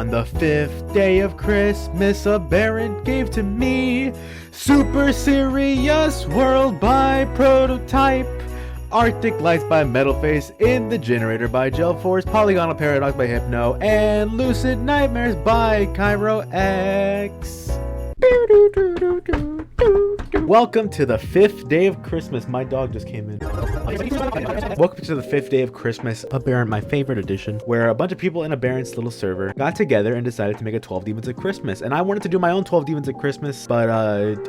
On the 5th day of Christmas, a baron gave to me Super Serious World by Prototype, Arctic Lights by Metalface, In the Generator by Gelforce, Polygonal Paradox by Hypno, and Lucid Nightmares by Cairo X. Welcome to the 5th day of Christmas. My dog just came in. Welcome to the 5th day of Christmas, a Baron, my favorite edition, where a bunch of people in a Baron's little server got together and decided to make a 12 Demons of Christmas. And I wanted to do my own 12 Demons of Christmas, but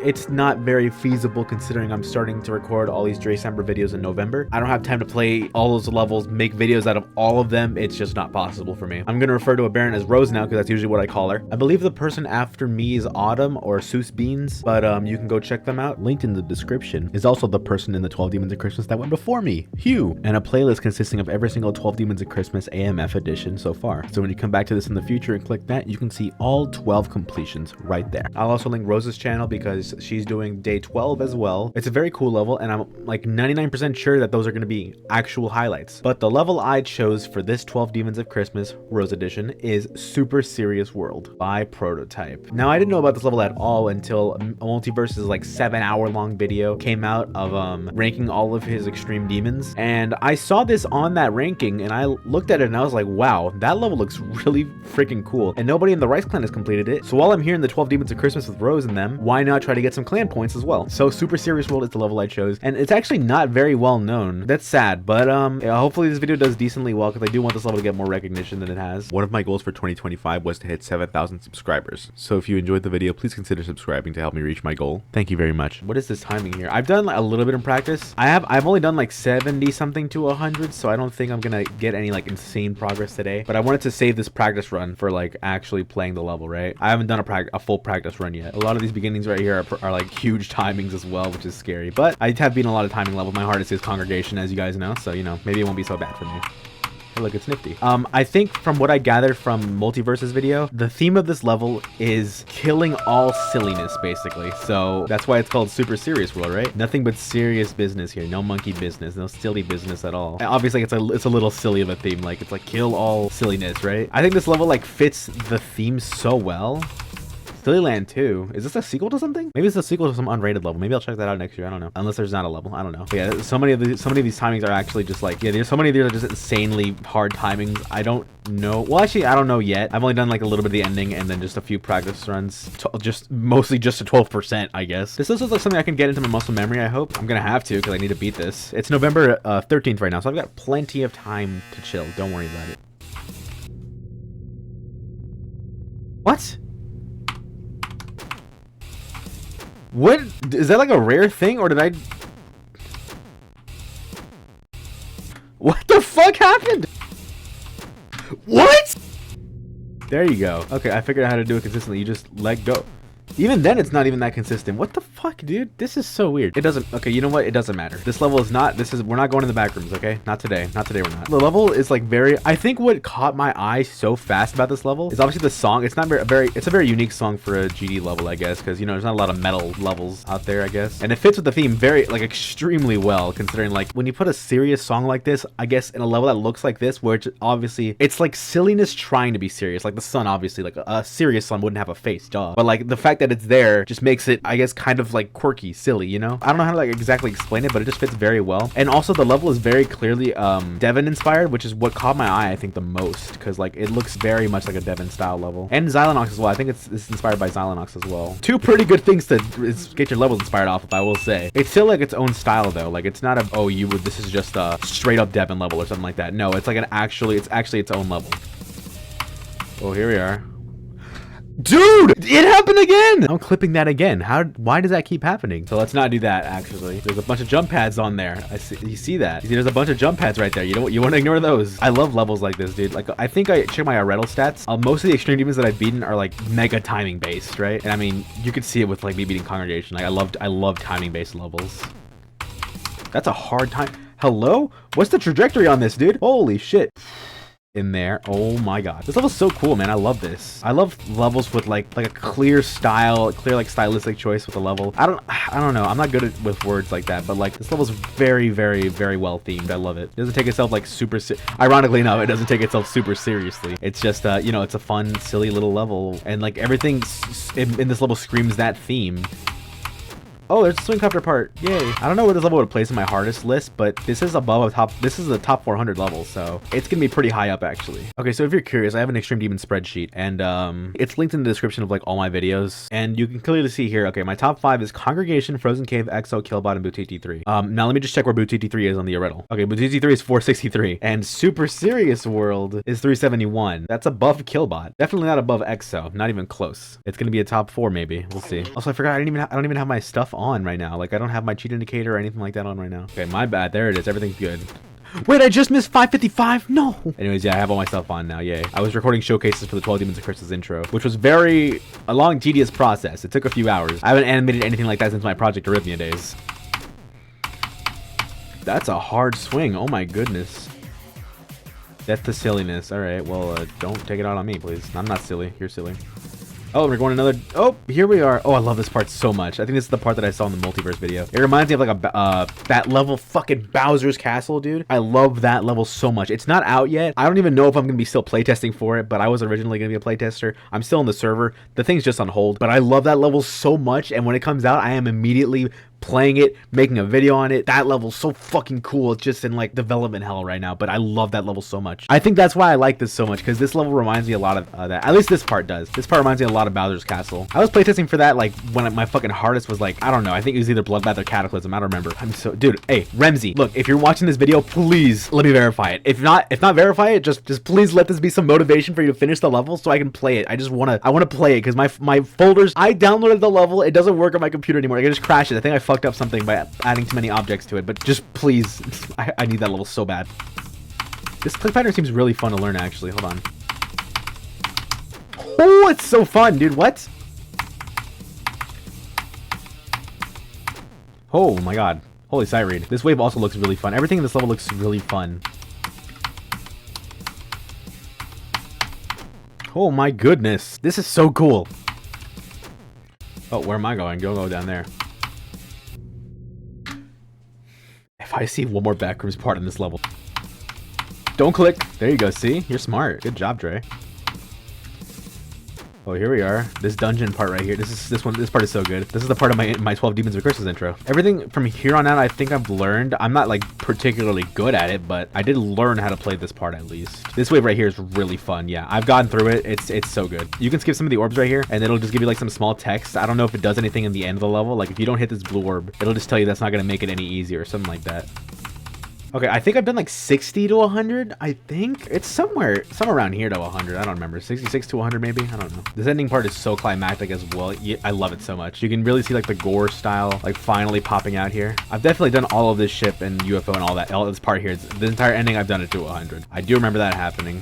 it's not very feasible considering I'm starting to record all these December videos in November. I don't have time to play all those levels, make videos out of all of them. It's just not possible for me. I'm going to refer to a Baron as Rose now because that's usually what I call her. I believe the person after me is Autumn or Seuss Beans, but you can go check them out. Linked in the description is also the person in the 12 Demons of Christmas that went before me, Hugh, and a playlist consisting of every single 12 Demons of Christmas AMF edition so far. So when you come back to this in the future and click that, you can see all 12 completions right there. I'll also link Rose's channel because she's doing day 12 as well. It's a very cool level, and I'm like 99% sure that those are going to be actual highlights. But the level I chose for this 12 Demons of Christmas Rose edition is Super Serious World by Prototype. Now, I didn't know about this level at all until Multiverse's like 7-hour-long video came out of ranking all of his extreme demons, and I saw this on that ranking and I looked at it and I was like, wow, that level looks really freaking cool, and nobody in the Rice clan has completed it. So while I'm here in the 12 Demons of Christmas with Rose and them, why not try to get some clan points as well? So Super Serious World is the level I chose, and it's actually not very well known. That's sad, but yeah, hopefully this video does decently well because I do want this level to get more recognition than it has. One of my goals for 2025 was to hit 7,000 subscribers, so if you enjoyed the video, please consider subscribing to help me reach my goal. Thank you very much. What is this timing here? I've done like a little bit in practice. I've only done like 70 something to 100, so I don't think I'm gonna get any like insane progress today, but I wanted to save this practice run for like actually playing the level, right? I haven't done a full practice run yet. A lot of these beginnings right here are like huge timings as well, which is scary, but I have been a lot of timing levels. My hardest is Congregation, as you guys know, so you know, maybe it won't be so bad for me. Oh, look, it's nifty. I think from what I gathered from Multiverse's video, the theme of this level is killing all silliness, basically. So that's why it's called Super Serious World, right? Nothing but serious business here. No monkey business, no silly business at all. And obviously, it's a little silly of a theme. Like, it's like kill all silliness, right? I think this level like fits the theme so well. Sillyland 2. Is this a sequel to something? Maybe it's a sequel to some unrated level. Maybe I'll check that out next year. I don't know. Unless there's not a level. I don't know. But yeah, so many of these timings are actually just like, yeah, there's so many of these are just insanely hard timings. I don't know. Well, actually, I don't know yet. I've only done like a little bit of the ending and then just a few practice runs. Mostly just to 12%, I guess. This looks like something I can get into my muscle memory, I hope. I'm gonna have to because I need to beat this. It's November 13th right now, so I've got plenty of time to chill. Don't worry about it. What? What? Is that like a rare thing, or did I... What the fuck happened? What? There you go. Okay, I figured out how to do it consistently. You just let go. Even then, it's not even that consistent. What the fuck, dude? This is so weird. It doesn't... Okay, you know what? It doesn't matter. This level is not... We're not going in the back rooms, okay? Not today. Not today, we're not. The level is like very... I think what caught my eye so fast about this level is obviously the song. It's not very... It's a very unique song for a GD level, I guess, because, you know, there's not a lot of metal levels out there, I guess. And it fits with the theme very, like, extremely well, considering, like, when you put a serious song like this, I guess, in a level that looks like this, where it's obviously... It's like silliness trying to be serious. Like, the sun, obviously, like, a serious sun wouldn't have a face, duh. But, like, the fact that it's there just makes it, I guess, kind of like quirky, silly, you know? I don't know how to like exactly explain it, but it just fits very well. And also the level is very clearly Devon inspired, which is what caught my eye, I think, the most, because like it looks very much like a Devon style level. And Xylonox as well. I think it's inspired by Xylonox as well. Two pretty good things to get your levels inspired off of, I will say. It's still like its own style though. Like it's not a, oh, this is just a straight up Devon level or something like that. No, it's like it's actually its own level. Oh, here we are. Dude, it happened again. I'm clipping that again. Why does that keep happening? So let's not do that. Actually, there's a bunch of jump pads on there. You see that? You see, there's a bunch of jump pads right there. You want to ignore those. I love levels like this, dude. Like, I think I check my Irretal stats. Most of the extreme demons that I've beaten are like mega timing based, right? And I mean, you could see it with like me beating Congregation. Like I love timing based levels. That's a hard time. Hello? What's the trajectory on this, dude? Holy shit. in there. Oh my god, this level's so cool, man. I love this. I love levels with like a clear style, clear like stylistic choice with the level. I don't know, I'm not good with words like that, but like this level's very well themed. I love it. It doesn't take itself like super ironically enough, it doesn't take itself super seriously. It's just you know, it's a fun silly little level, and like everything in this level screams that theme. Oh, there's a swing copter part. Yay. I don't know where this level would place in my hardest list, but this is above a top. This is a top 400 level, so it's gonna be pretty high up actually. Okay, so if you're curious, I have an Extreme Demon spreadsheet, and it's linked in the description of like all my videos, and you can clearly see here. Okay, my top 5 is Congregation, Frozen Cave, EXO, Killbot, and Bootiti 3. Now let me just check where Bootiti 3 is on the Riddle. Okay, Bootiti 3 is 463, and Super Serious World is 371. That's above Killbot. Definitely not above EXO. Not even close. It's gonna be a top 4 maybe. We'll see. Also, I forgot I don't even have my stuff on right now. Like I don't have my cheat indicator or anything like that on right now. Okay, my bad. There it is. Everything's good. Wait, I just missed 555. No. Anyways, yeah, I have all my stuff on now. Yay. I was recording showcases for the 12 Demons of Christmas intro, which was a long, tedious process. It took a few hours. I haven't animated anything like that since my Project Arrhythmia days. That's a hard swing. Oh my goodness. Death to silliness. All right. Well, don't take it out on me, please. I'm not silly. You're silly. Oh, we're going another. Oh, here we are. Oh, I love this part so much. I think this is the part that I saw in the multiverse video. It reminds me of like that level fucking Bowser's Castle, dude. I love that level so much. It's not out yet. I don't even know if I'm gonna be still playtesting for it, but I was originally gonna be a playtester. I'm still in the server. The thing's just on hold, but I love that level so much. And when it comes out, I am immediately playing it, making a video on it. That level's so fucking cool. It's just in like development hell right now, but I love that level so much. I think that's why I like this so much, because this level reminds me a lot of that. At least this part does. This part reminds me a lot of Bowser's Castle. I was playtesting for that like when my fucking hardest was like, I don't know, I think it was either Bloodbath or Cataclysm. I don't remember. I'm so dude. Hey, Remzi, look, if you're watching this video, please let me verify it. If not verify it, just please let this be some motivation for you to finish the level so I can play it. I want to play it because my folders. I downloaded the level. It doesn't work on my computer anymore. I just crashed it. I think I fucked up something by adding too many objects to it, but just please, I need that level so bad. This click pattern seems really fun to learn actually. Hold on. Oh, it's so fun, dude. What? Oh my god. Holy sight read. This wave also looks really fun. Everything in this level looks really fun. Oh my goodness. This is so cool. Oh, where am I going? Go down there. If I see one more backrooms part in this level. Don't click. There you go. See? You're smart. Good job, Dre. Oh, here we are. This dungeon part right here. This part is so good. This is the part of my 12 Demons of Christmas intro. Everything from here on out, I think I've learned. I'm not like particularly good at it, but I did learn how to play this part at least. This wave right here is really fun. Yeah, I've gotten through it. It's so good. You can skip some of the orbs right here, and it'll just give you like some small text. I don't know if it does anything in the end of the level. Like if you don't hit this blue orb, it'll just tell you that's not gonna make it any easier or something like that. Okay, I think I've done like 60 to 100. I think it's somewhere around here to 100. I don't remember. 66 to 100 maybe. I don't know. This ending part is so climactic as well. I love it so much. You can really see like the gore style like finally popping out here. I've definitely done all of this ship and UFO and all that. All this part here. The entire ending I've done it to 100. I do remember that happening.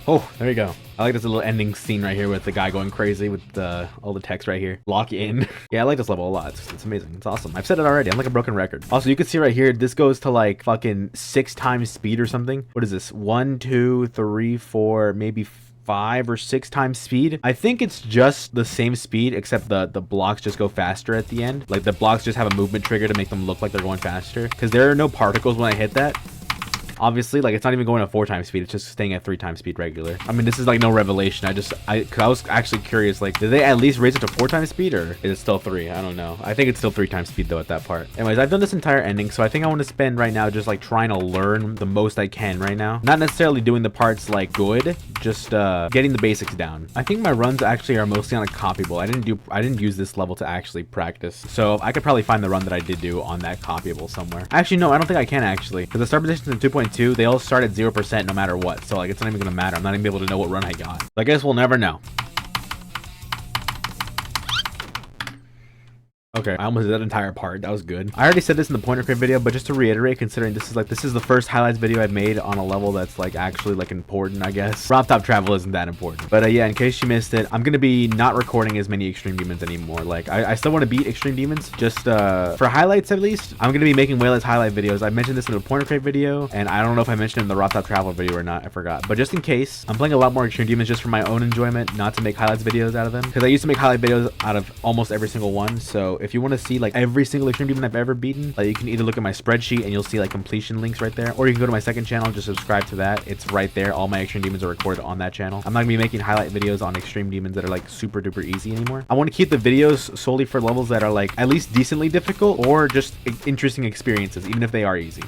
Oh, there you go. I like this little ending scene right here with the guy going crazy with all the text right here. Lock in. Yeah, I like this level a lot. It's amazing. It's awesome. I've said it already. I'm like a broken record. Also, you can see right here, this goes to like fucking 6 times speed or something. What is this? 1, 2, 3, 4, maybe 5 or 6 times speed. I think it's just the same speed, except the blocks just go faster at the end. Like the blocks just have a movement trigger to make them look like they're going faster. Because there are no particles when I hit that. Obviously, like it's not even going at 4 times speed, it's just staying at 3 times speed regular. I mean, this is like no revelation. I was actually curious, like did they at least raise it to 4 times speed, or is it still 3? I don't know. I think it's still 3 times speed though at that part. Anyways, I've done this entire ending, so I think I want to spend right now just like trying to learn the most I can right now. Not necessarily doing the parts like good, just getting the basics down. I think my runs actually are mostly on a copyable. I didn't use this level to actually practice, so I could probably find the run that I did do on that copyable somewhere. Actually, no, I don't think I can actually, because the start positions in 2.2, they all start at 0% no matter what, so like it's not even gonna matter. I'm not even able to know what run I got. I guess we'll never know. Okay, I almost did that entire part. That was good. I already said this in the pointer crate video, but just to reiterate, considering this is the first highlights video I've made on a level that's like actually like important, I guess. Drop top travel isn't that important. But yeah, in case you missed it, I'm gonna be not recording as many extreme demons anymore. Like I still want to beat extreme demons, just for highlights at least. I'm gonna be making way less highlight videos. I mentioned this in a pointer crate video, and I don't know if I mentioned it in the drop top travel video or not. I forgot. But just in case, I'm playing a lot more extreme demons just for my own enjoyment, not to make highlights videos out of them. Because I used to make highlight videos out of almost every single one. So if you want to see like every single extreme demon I've ever beaten, like you can either look at my spreadsheet and you'll see like completion links right there, or you can go to my second channel and just subscribe to that. It's right there. All my extreme demons are recorded on that channel. I'm not gonna be making highlight videos on extreme demons that are like super duper easy anymore. I want to keep the videos solely for levels that are like at least decently difficult or just interesting experiences, even if they are easy.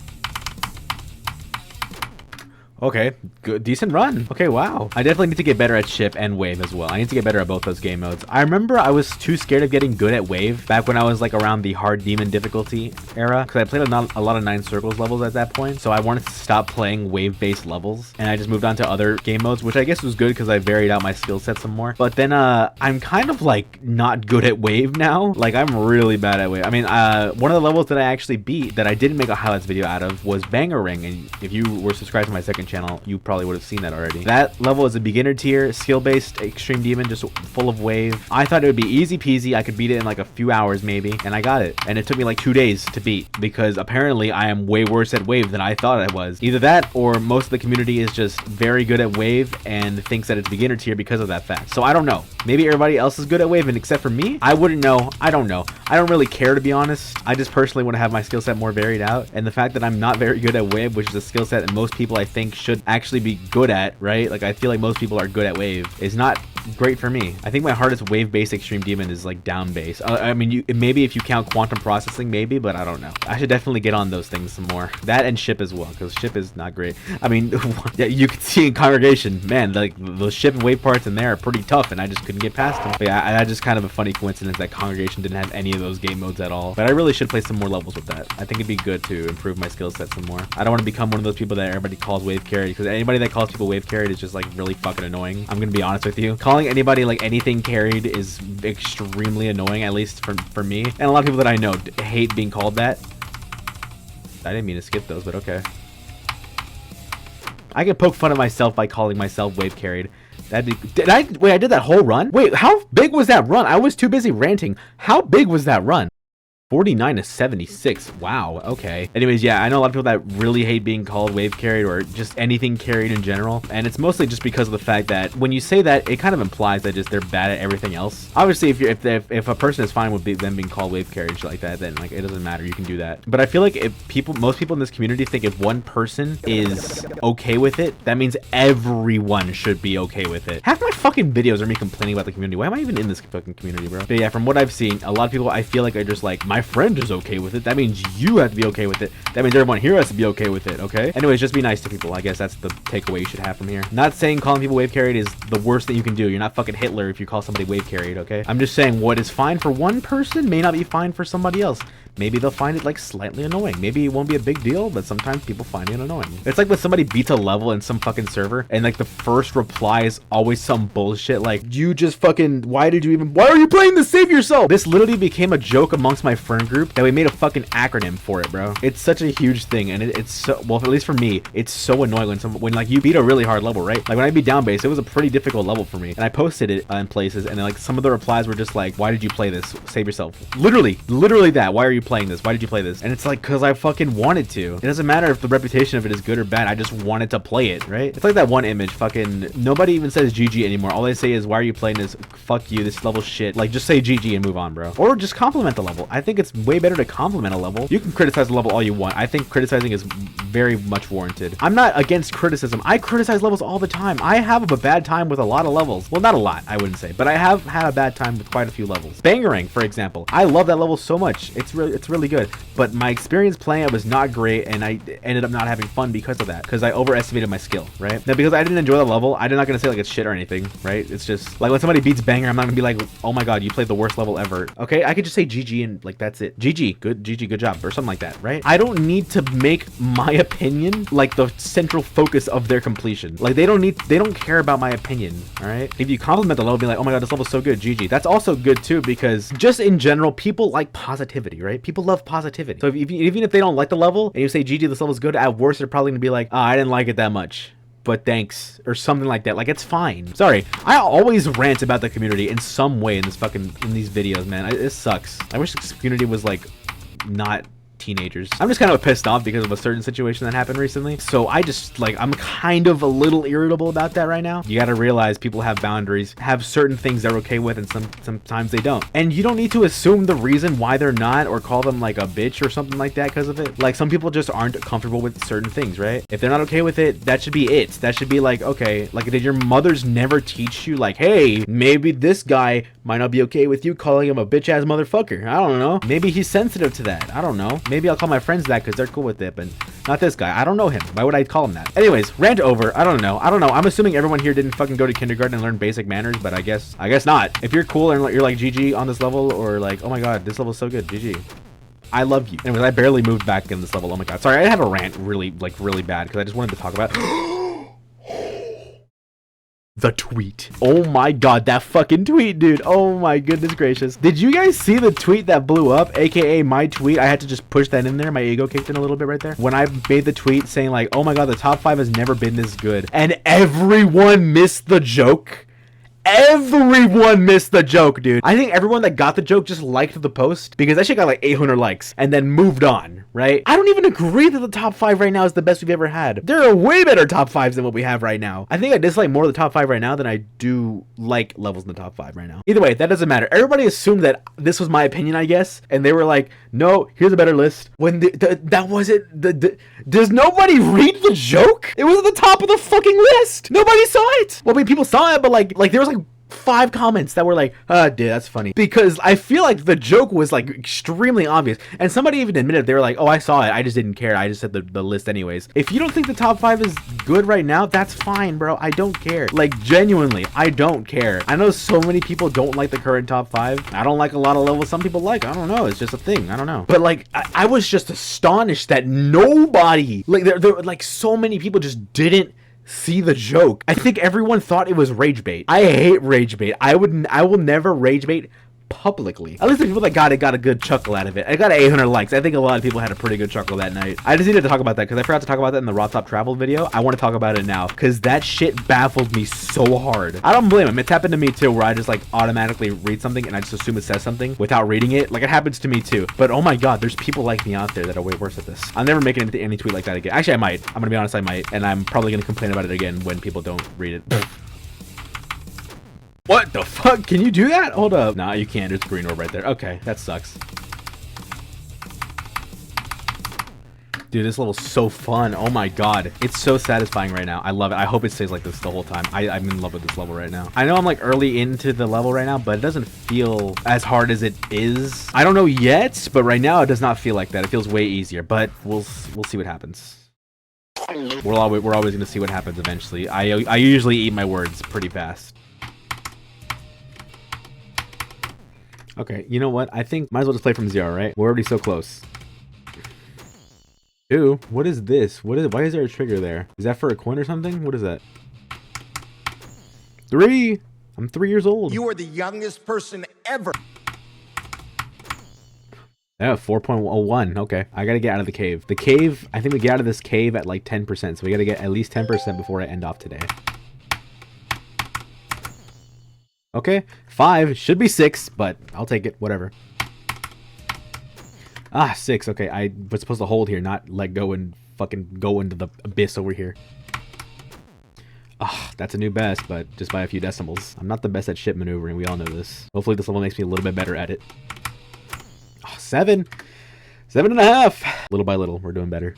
Okay, good, decent run. Okay, wow. I definitely need to get better at ship and wave as well. I need to get better at both those game modes. I remember I was too scared of getting good at wave back when I was like around the hard demon difficulty era, because I played a lot of 9 circles levels at that point. So I wanted to stop playing wave-based levels, and I just moved on to other game modes, which I guess was good because I varied out my skill set some more. But then I'm kind of like not good at wave now. Like I'm really bad at wave. I mean, one of the levels that I actually beat that I didn't make a highlights video out of was Banger Ring, and if you were subscribed to my second channel, you probably would have seen that already. That level is a beginner tier, skill-based extreme demon, just full of wave. I thought it would be easy peasy. I could beat it in like a few hours maybe, and I got it. And it took me like 2 days to beat because apparently I am way worse at wave than I thought I was. Either that or most of the community is just very good at wave and thinks that it's beginner tier because of that fact. So I don't know. Maybe everybody else is good at wave, and except for me, I wouldn't know. I don't know. I don't really care, to be honest. I just personally want to have my skill set more varied out, and the fact that I'm not very good at wave, which is a skill set that most people I think should actually be good at, right? Like I feel like most people are good at wave, is not great for me. I think my hardest wave-based extreme demon is like down base. I mean, maybe if you count quantum processing, maybe, but I don't know. I should definitely get on those things some more. That and ship as well, because ship is not great. I mean, yeah, you can see in congregation, man, like those ship and wave parts in there are pretty tough, and I just couldn't get past them. But yeah, that's just kind of a funny coincidence that congregation didn't have any of those game modes at all. But I really should play some more levels with that. I think it'd be good to improve my skill set some more. I don't want to become one of those people that everybody calls wave carried, because anybody that calls people wave carried is just like really fucking annoying. I'm gonna be honest with you. Calling anybody like anything carried is extremely annoying, at least for me. And a lot of people that I know hate being called that. I didn't mean to skip those, but okay. I can poke fun at myself by calling myself wave carried. That'd be... Wait, I did that whole run? Wait, how big was that run? I was too busy ranting. How big was that run? 49 to 76. Wow. Okay. Anyways, yeah, I know a lot of people that really hate being called wave carried or just anything carried in general. And it's mostly just because of the fact that when you say that, it kind of implies that just they're bad at everything else. Obviously, if a person is fine with them being called wave carried like that, then like it doesn't matter. You can do that. But I feel like most people in this community think if one person is okay with it, that means everyone should be okay with it. Half my fucking videos are me complaining about the community. Why am I even in this fucking community, bro? But yeah, from what I've seen, a lot of people I feel like are just like, my friend is okay with it. That means you have to be okay with it. That means everyone here has to be okay with it, okay? Anyways, just be nice to people. I guess that's the takeaway you should have from here. Not saying calling people wave carried is the worst thing you can do. You're not fucking Hitler if you call somebody wave carried, okay? I'm just saying what is fine for one person may not be fine for somebody else. Maybe they'll find it like slightly annoying. Maybe it won't be a big deal, but sometimes people find it annoying. It's like when somebody beats a level in some fucking server and like the first reply is always some bullshit like, you just fucking, why are you playing to save yourself? This literally became a joke amongst my friend group that we made a fucking acronym for it, bro. It's such a huge thing, and it's so, well, at least for me, it's so annoying when like you beat a really hard level, right? Like when I beat down base, it was a pretty difficult level for me, and I posted it in places, and then, like some of the replies were just like, why did you play this? Save yourself. Literally that. Why are you playing this? Why did you play this? And it's like, cause I fucking wanted to. It doesn't matter if the reputation of it is good or bad. I just wanted to play it, right? It's like that one image, fucking nobody even says GG anymore. All they say is, why are you playing this? Fuck you, this level shit. Like just say GG and move on, bro. Or just compliment the level. I think it's way better to compliment a level. You can criticize the level all you want. I think criticizing is very much warranted. I'm not against criticism. I criticize levels all the time. I have a bad time with a lot of levels. Well, not a lot, I wouldn't say, but I have had a bad time with quite a few levels. Bangering, for example. I love that level so much. It's really good. But my experience playing it was not great, and I ended up not having fun because of that, because I overestimated my skill, right? Now, because I didn't enjoy the level, I'm not gonna say like it's shit or anything, right? It's just like when somebody beats Banger, I'm not gonna be like, oh my god, you played the worst level ever. Okay, I could just say GG and like That's it. GG, good job, or something like that, right? I don't need to make my opinion like the central focus of their completion. Like they don't care about my opinion, all right? If you compliment the level, be like, oh my god, this level's so good, GG. That's also good too, because just in general, people like positivity, right? People love positivity. So even if they don't like the level and you say, GG, this level's good, at worst, they're probably gonna be like, oh, I didn't like it that much, but thanks, or something like that. Like, it's fine. Sorry, I always rant about the community in some way in these videos, man. It sucks. I wish this community was like not teenagers. I'm just kind of pissed off because of a certain situation that happened recently. So I just like, I'm kind of a little irritable about that right now. You got to realize people have boundaries, have certain things they're okay with, and sometimes they don't. And you don't need to assume the reason why they're not, or call them like a bitch or something like that because of it. Like, some people just aren't comfortable with certain things, right? If they're not okay with it, that should be it. That should be like, okay, like, did your mothers never teach you like, hey, maybe this guy might not be okay with you calling him a bitch ass motherfucker? I don't know. Maybe he's sensitive to that. I don't know. Maybe I'll call my friends that because they're cool with it, but not this guy. I don't know him. Why would I call him that? Anyways, rant over. I don't know. I'm assuming everyone here didn't fucking go to kindergarten and learn basic manners, but I guess not. If you're cool and you're like GG on this level, or like, oh my god, this level's so good, GG. I love you. Anyways, I barely moved back in this level. Oh my god. Sorry, I have a rant really bad because I just wanted to talk about the tweet. Oh my god, that fucking tweet, dude. Oh my goodness gracious. Did you guys see the tweet that blew up, aka my tweet? I had to just push that in there. My ego kicked in a little bit right there when I made the tweet saying like, oh my god, the top 5 has never been this good, and everyone missed the joke. Everyone missed the joke, dude. I think everyone that got the joke just liked the post because that shit got like 800 likes and then moved on, right? I don't even agree that the top 5 right now is the best we've ever had. There are way better top 5s than what we have right now. I think I dislike more of the top 5 right now than I do like levels in the top 5 right now. Either way, that doesn't matter. Everybody assumed that this was my opinion, I guess, and they were like, no, here's a better list. When that wasn't does nobody read the joke? It was at the top of the fucking list. Nobody saw it. Well, I mean, people saw it, but like there was like 5 comments that were like, dude, that's funny, because I feel like the joke was like extremely obvious, and somebody even admitted, they were like, oh, I saw it, I just didn't care, I just said the list anyways. If you don't think the top 5 is good right now, that's fine, bro. I don't care. Like, genuinely, I don't care. I know so many people don't like the current top 5. I don't like a lot of levels some people like. I don't know, it's just a thing. I don't know, but like I was just astonished that nobody, like, there like so many people just didn't see the joke. I think everyone thought it was rage bait. I hate rage bait. I will never rage bait publicly. At least the people that got it got a good chuckle out of it. I got 800 likes. I think a lot of people had a pretty good chuckle that night. I just needed to talk about that because I forgot to talk about that in the Raw Top Travel video. I want to talk about it now because that shit baffled me so hard. I don't blame him. It's happened to me too, where I just like automatically read something and I just assume it says something without reading it. Like, it happens to me too. But oh my god, there's people like me out there that are way worse at this. I'll never make any tweet like that again. Actually, I might. I'm gonna be honest, I might. And I'm probably gonna complain about it again when people don't read it. What the fuck? Can you do that? Hold up. Nah, you can't. There's a green orb right there. Okay, that sucks. Dude, this level's so fun. Oh my god. It's so satisfying right now. I love it. I hope it stays like this the whole time. I'm in love with this level right now. I know I'm like early into the level right now, but it doesn't feel as hard as it is. I don't know yet, but right now it does not feel like that. It feels way easier, but we'll see what happens. We're always going to see what happens eventually. I usually eat my words pretty fast. Okay, you know what? I think might as well just play from 0, right? We're already so close. 2. What is this? Why is there a trigger there? Is that for a coin or something? What is that? 3. I'm 3 years old. You are the youngest person ever. Yeah, 4.01. Okay, I gotta get out of the cave. The cave, I think we get out of this cave at like 10%, so we gotta get at least 10% before I end off today. Okay, 5. Should be 6, but I'll take it. Whatever. Ah, 6. Okay, I was supposed to hold here, not let go and fucking go into the abyss over here. Ah, that's a new best, but just by a few decimals. I'm not the best at ship maneuvering. We all know this. Hopefully this level makes me a little bit better at it. Oh, 7. 7.5. Little by little, we're doing better.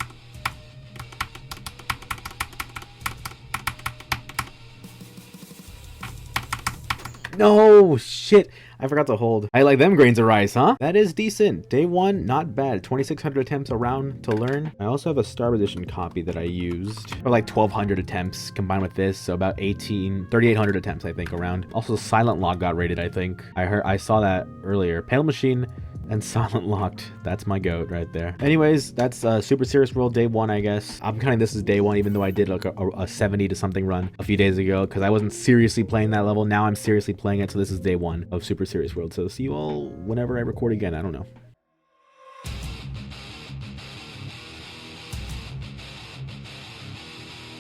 No, shit. I forgot to hold. I like them grains of rice, huh? That is decent. Day 1, not bad. 2,600 attempts around to learn. I also have a Star Edition copy that I used for like 1,200 attempts combined with this. So about 3,800 attempts, I think, around. Also, Silent Log got rated, I think. I saw that earlier. Panel Machine, And Silent Locked. That's my goat right there. Anyways, that's Super Serious World Day 1, I guess. I'm counting this as Day 1, even though I did like a 70 to something run a few days ago, because I wasn't seriously playing that level. Now I'm seriously playing it, so this is Day 1 of Super Serious World. So see you all whenever I record again. I don't know.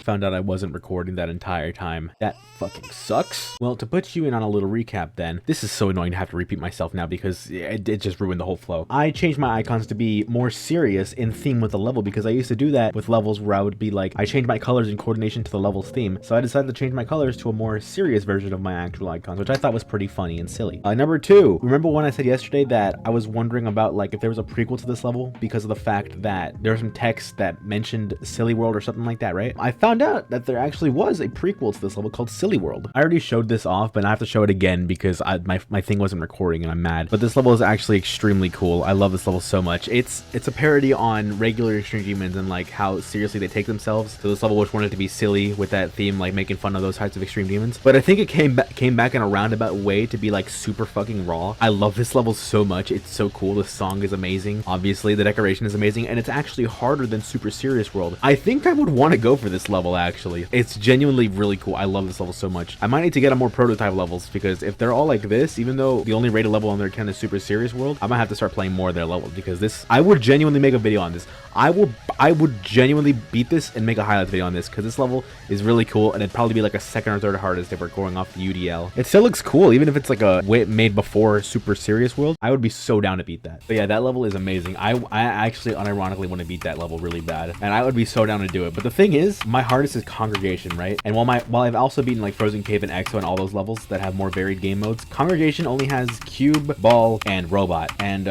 Found out I wasn't recording that entire time. That fucking sucks. Well, to put you in on a little recap then, this is so annoying to have to repeat myself now because it just ruined the whole flow. I changed my icons to be more serious in theme with the level because I used to do that with levels where I would be like, I changed my colors in coordination to the level's theme. So I decided to change my colors to a more serious version of my actual icons, which I thought was pretty funny and silly. Number 2, remember when I said yesterday that I was wondering about like if there was a prequel to this level because of the fact that there was some text that mentioned Silly World or something like that, right? I found out that there actually was a prequel to this level called Silly World. I already showed this off, but I have to show it again because my thing wasn't recording and I'm mad. But this level is actually extremely cool. I love this level so much. It's a parody on regular Extreme Demons and like how seriously they take themselves. So this level which wanted to be silly with that theme, like making fun of those types of Extreme Demons. But I think it came back in a roundabout way to be like super fucking raw. I love this level so much. It's so cool. The song is amazing. Obviously, the decoration is amazing, and it's actually harder than Super Serious World. I think I would want to go for this level actually. It's genuinely really cool. I love this level so much. I might need to get on more prototype levels because if they're all like this, even though the only rated level on their account is Super Serious World, I might have to start playing more of their levels because this, I would genuinely make a video on this. I would genuinely beat this and make a highlight video on this because this level is really cool and it'd probably be like a second or third hardest if we're going off the UDL. It still looks cool even if it's like a way made before Super Serious World. I would be so down to beat that. But yeah, that level is amazing. I actually unironically want to beat that level really bad and I would be so down to do it. But the thing is, my hardest is Congregation, right? And while I've also beaten like Frozen Cave and EXO and all those levels that have more varied game modes, Congregation only has Cube, Ball, and Robot. And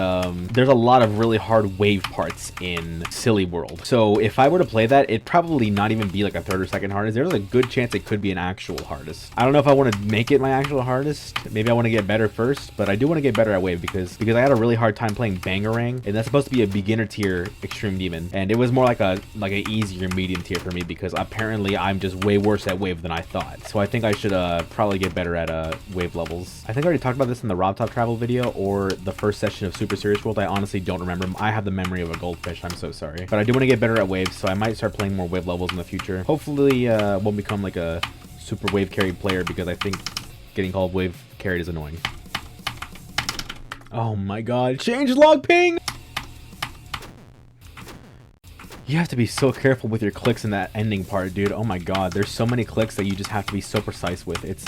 there's a lot of really hard wave parts in Silly World. So if I were to play that, it'd probably not even be like a third or second hardest. There's a good chance it could be an actual hardest. I don't know if I want to make it my actual hardest. Maybe I want to get better first, but I do want to get better at wave because I had a really hard time playing Bangarang, and that's supposed to be a beginner tier Extreme Demon, and it was more like a easier medium tier for me because apparently I'm just way worse at wave than I thought. So I think I should probably get better at wave levels. I think I already talked about this in the Rob Top Travel video or the first session of Super Serious World. I honestly don't remember. I have the memory of a goldfish. I'm so sorry. But I do want to get better at waves, so I might start playing more wave levels in the future. Hopefully won't become like a super wave carried player because I think getting called wave carried is annoying. Oh my god. Change log ping! You have to be so careful with your clicks in that ending part, dude. Oh my god, there's so many clicks that you just have to be so precise with. It's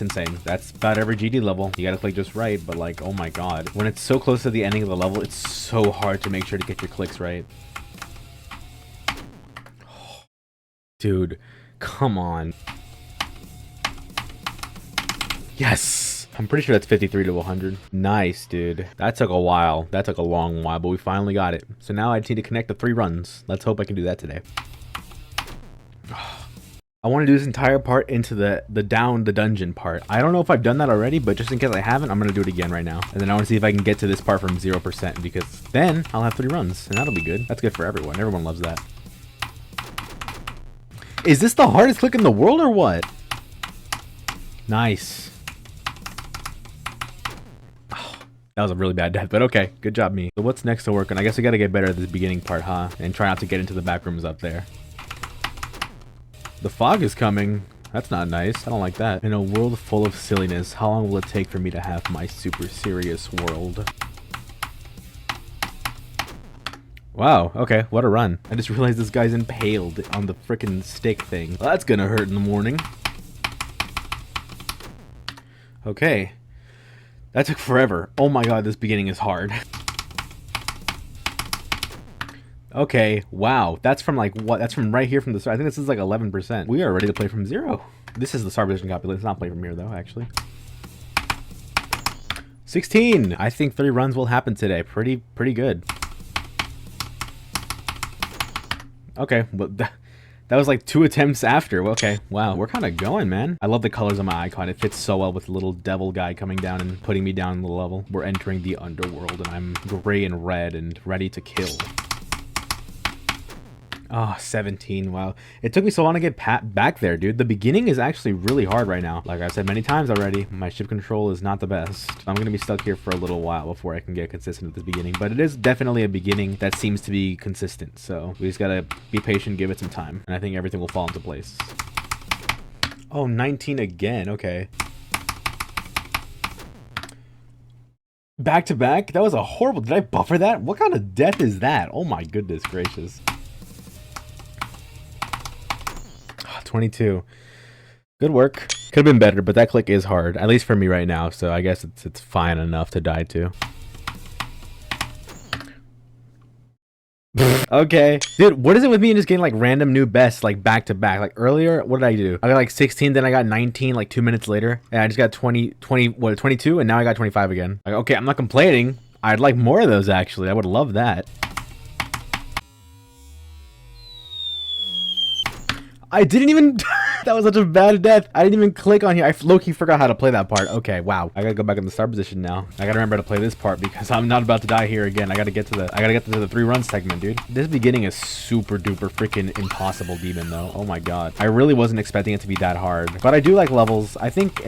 insane. That's about every GD level. You gotta click just right, but like, oh my god. When it's so close to the ending of the level, it's so hard to make sure to get your clicks right. Dude, come on. Yes! I'm pretty sure that's 53 to 100. Nice, dude. That took a while. That took a long while, but we finally got it. So now I just need to connect the 3 runs. Let's hope I can do that today. I want to do this entire part into the down the dungeon part. I don't know if I've done that already, but just in case I haven't, I'm going to do it again right now. And then I want to see if I can get to this part from 0% because then I'll have 3 runs and that'll be good. That's good for everyone. Everyone loves that. Is this the hardest click in the world or what? Nice. That was a really bad death, but okay. Good job, me. So what's next to work on? I guess we gotta get better at this beginning part, huh? And try not to get into the back rooms up there. The fog is coming. That's not nice. I don't like that. In a world full of silliness, how long will it take for me to have my Super Serious World? Wow, okay, what a run. I just realized this guy's impaled on the frickin' stick thing. Well, that's gonna hurt in the morning. Okay. That took forever. Oh my god, this beginning is hard. Okay, wow. That's from like what? That's from right here from the start. I think this is like 11%. We are ready to play from 0. This is the start position copy. Let's not play from here though, actually. 16. I think 3 runs will happen today. Pretty good. Okay, but that was like 2 attempts after. Okay, wow, we're kind of going, man. I love the colors on my icon. It fits so well with the little devil guy coming down and putting me down the level. We're entering the underworld, and I'm gray and red and ready to kill. Oh, 17. Wow. It took me so long to get back there, dude. The beginning is actually really hard right now. Like I've said many times already, my ship control is not the best. I'm going to be stuck here for a little while before I can get consistent at this beginning. But it is definitely a beginning that seems to be consistent. So we just got to be patient, give it some time. And I think everything will fall into place. Oh, 19 again. Okay. Back to back? That was a horrible... Did I buffer that? What kind of death is that? Oh my goodness gracious. 22. Good work. Could have been better, but that click is hard. At least for me right now, so I guess it's fine enough to die to. Okay. Dude, what is it with me and just getting like random new bests like back to back? Like earlier, what did I do? I got like 16, then I got 19 like 2 minutes later. And I just got 22, and now I got 25 again. Like, okay, I'm not complaining. I'd like more of those actually. I would love that. I didn't even... That was such a bad death. I didn't even click on here. I low-key forgot how to play that part. Okay, wow. I gotta go back in the start position now. I gotta remember to play this part because I'm not about to die here again. I gotta get to the 3 run segment, dude. This beginning is super duper freaking impossible demon though. Oh my god. I really wasn't expecting it to be that hard. But I do like levels. I think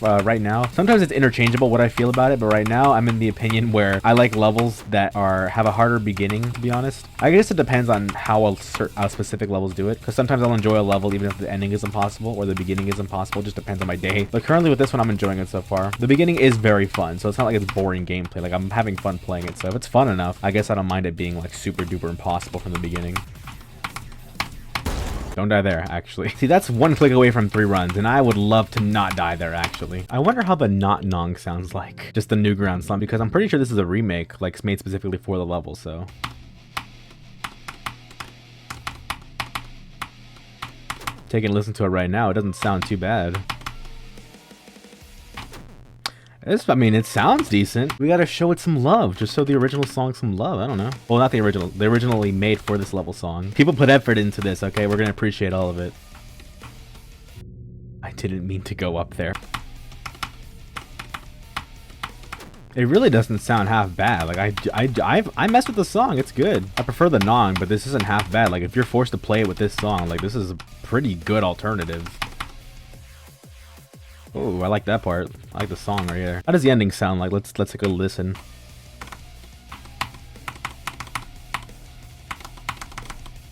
right now, sometimes it's interchangeable what I feel about it, but right now I'm in the opinion where I like levels that have a harder beginning, to be honest. I guess it depends on how specific levels do it, because sometimes I'll enjoy a level even if the ending is impossible or the beginning is impossible. It just depends on my day. But currently with this one, I'm enjoying it so far. The beginning is very fun, so it's not like it's boring gameplay. Like I'm having fun playing it, so if it's fun enough, I guess I don't mind it being like super duper impossible from the beginning. Don't die there, actually. See, that's 1 click away from 3 runs, and I would love to not die there, actually. I wonder how the not nong sounds like. Just the new ground song, because I'm pretty sure this is a remake, like made specifically for the level, so... Take a listen to it right now. It doesn't sound too bad. I mean, it sounds decent. We gotta show it some love. Just show the original song some love. I don't know. Well, not the original. The originally made for this level song. People put effort into this, okay? We're gonna appreciate all of it. I didn't mean to go up there. It really doesn't sound half bad. Like I messed with the song. It's good. I prefer the nong, but this isn't half bad. Like if you're forced to play it with this song, like this is a pretty good alternative. Oh, I like that part. I like the song right here. How does the ending sound like? Let's take a listen.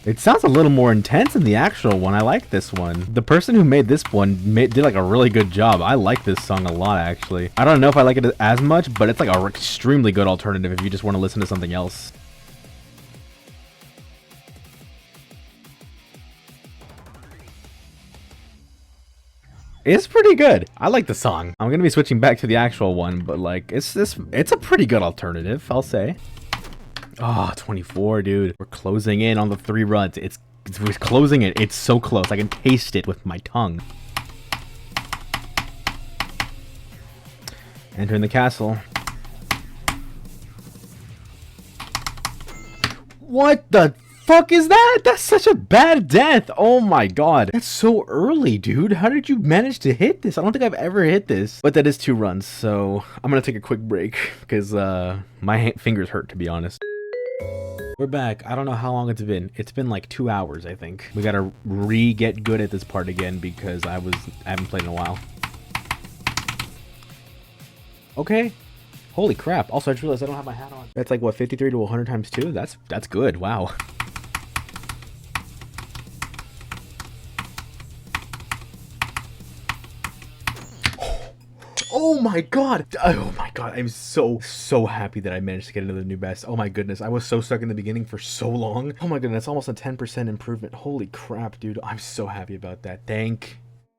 It sounds a little more intense than the actual one. I like this one. The person who made this one did like a really good job. I like this song a lot, actually. I don't know if I like it as much, but it's like an extremely good alternative if you just want to listen to something else. It's pretty good. I like the song. I'm gonna be switching back to the actual one, but like it's a pretty good alternative, I'll say. Oh, 24, dude. We're closing in on the 3 runs. We're closing it. It's so close. I can taste it with my tongue. Entering the castle. What the fuck is that? That's such a bad death. Oh my god. That's so early, dude. How did you manage to hit this? I don't think I've ever hit this. But that is 2 runs, so I'm gonna take a quick break because my fingers hurt, to be honest. We're back. I don't know how long it's been. It's been like 2 hours, I think. We gotta get good at this part again because I haven't played in a while. Okay. Holy crap. Also, I just realized I don't have my hat on. That's like, what, 53 to 100 times 2? That's good. Wow. Oh my god! Oh my god, I'm so happy that I managed to get into the new best. Oh my goodness, I was so stuck in the beginning for so long. Oh my goodness, almost a 10% improvement. Holy crap, dude. I'm so happy about that. Thank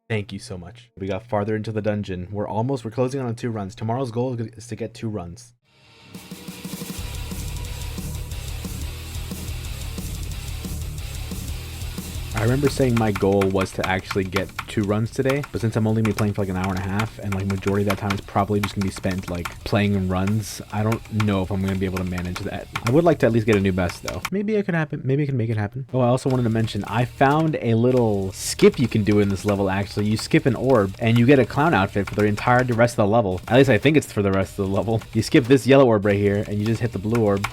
you so much. We got farther into the dungeon. We're closing on 2 runs. Tomorrow's goal is to get 2 runs. I remember saying my goal was to actually get 2 runs today, but since I'm only gonna be playing for like an hour and a half, and like majority of that time is probably just gonna be spent like playing runs, I don't know if I'm gonna be able to manage that. I would like to at least get a new best though. Maybe it could happen. Maybe I can make it happen. Oh, I also wanted to mention, I found a little skip you can do in this level actually. You skip an orb, and you get a clown outfit for the entire rest of the level. At least I think it's for the rest of the level. You skip this yellow orb right here, and you just hit the blue orb,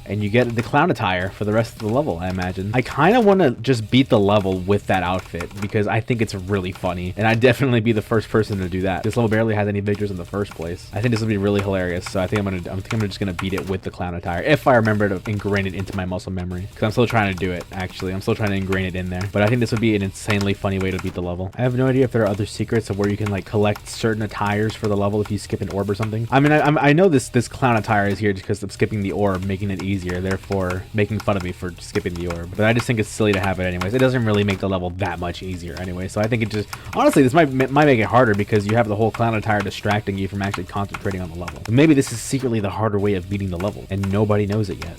and you get the clown attire for the rest of the level, I imagine. I kind of want to just beat the level with that outfit because I think it's really funny, and I'd definitely be the first person to do that. This level barely has any victors in the first place. I think this will be really hilarious, so I think I'm just gonna beat it with the clown attire if I remember to ingrain it into my muscle memory, because I'm still trying to do it. Actually, I'm still trying to ingrain it in there, but I think this would be an insanely funny way to beat the level. I have no idea if there are other secrets of where you can like collect certain attires for the level if you skip an orb or something. I mean, I know this clown attire is here because of skipping the orb, making it easier, therefore making fun of me for skipping the orb. But I just think it's silly to have it anyways. It doesn't really make the level that much easier anyway, so I think it just, honestly, this might make it harder because you have the whole clown attire distracting you from actually concentrating on the level. But maybe this is secretly the harder way of beating the level, and nobody knows it yet.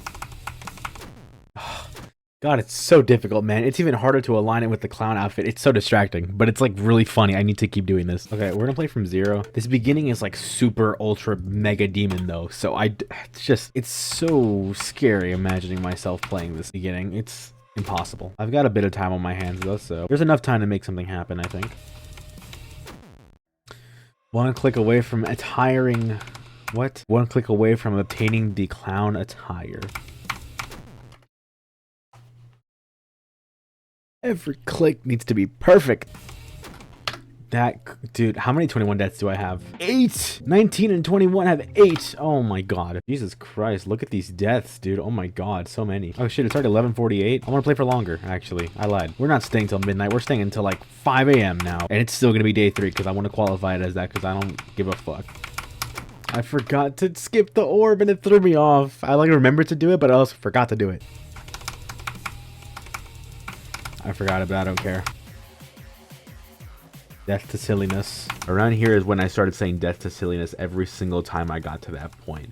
God, it's so difficult, man. It's even harder to align it with the clown outfit. It's so distracting, but it's like really funny. I need to keep doing this. Okay, we're gonna play from 0. This beginning is like super ultra mega demon though, so it's so scary imagining myself playing this beginning. It's impossible. I've got a bit of time on my hands though, so there's enough time to make something happen, I think. One click away from attiring... What? One click away from obtaining the clown attire. Every click needs to be perfect. That, dude, how many 21 deaths do I have? 8! 19 and 21 have 8. Oh my god. Jesus Christ, look at these deaths, dude. Oh my god, so many. Oh shit, it's already 11:48. I want to play for longer, actually. I lied. We're not staying till midnight. We're staying until like 5 a.m. now. And it's still going to be day 3 because I want to qualify it as that because I don't give a fuck. I forgot to skip the orb and it threw me off. I like remembered to do it, but I also forgot to do it. I forgot it, but I don't care. Death to silliness. Around here is when I started saying death to silliness every single time I got to that point.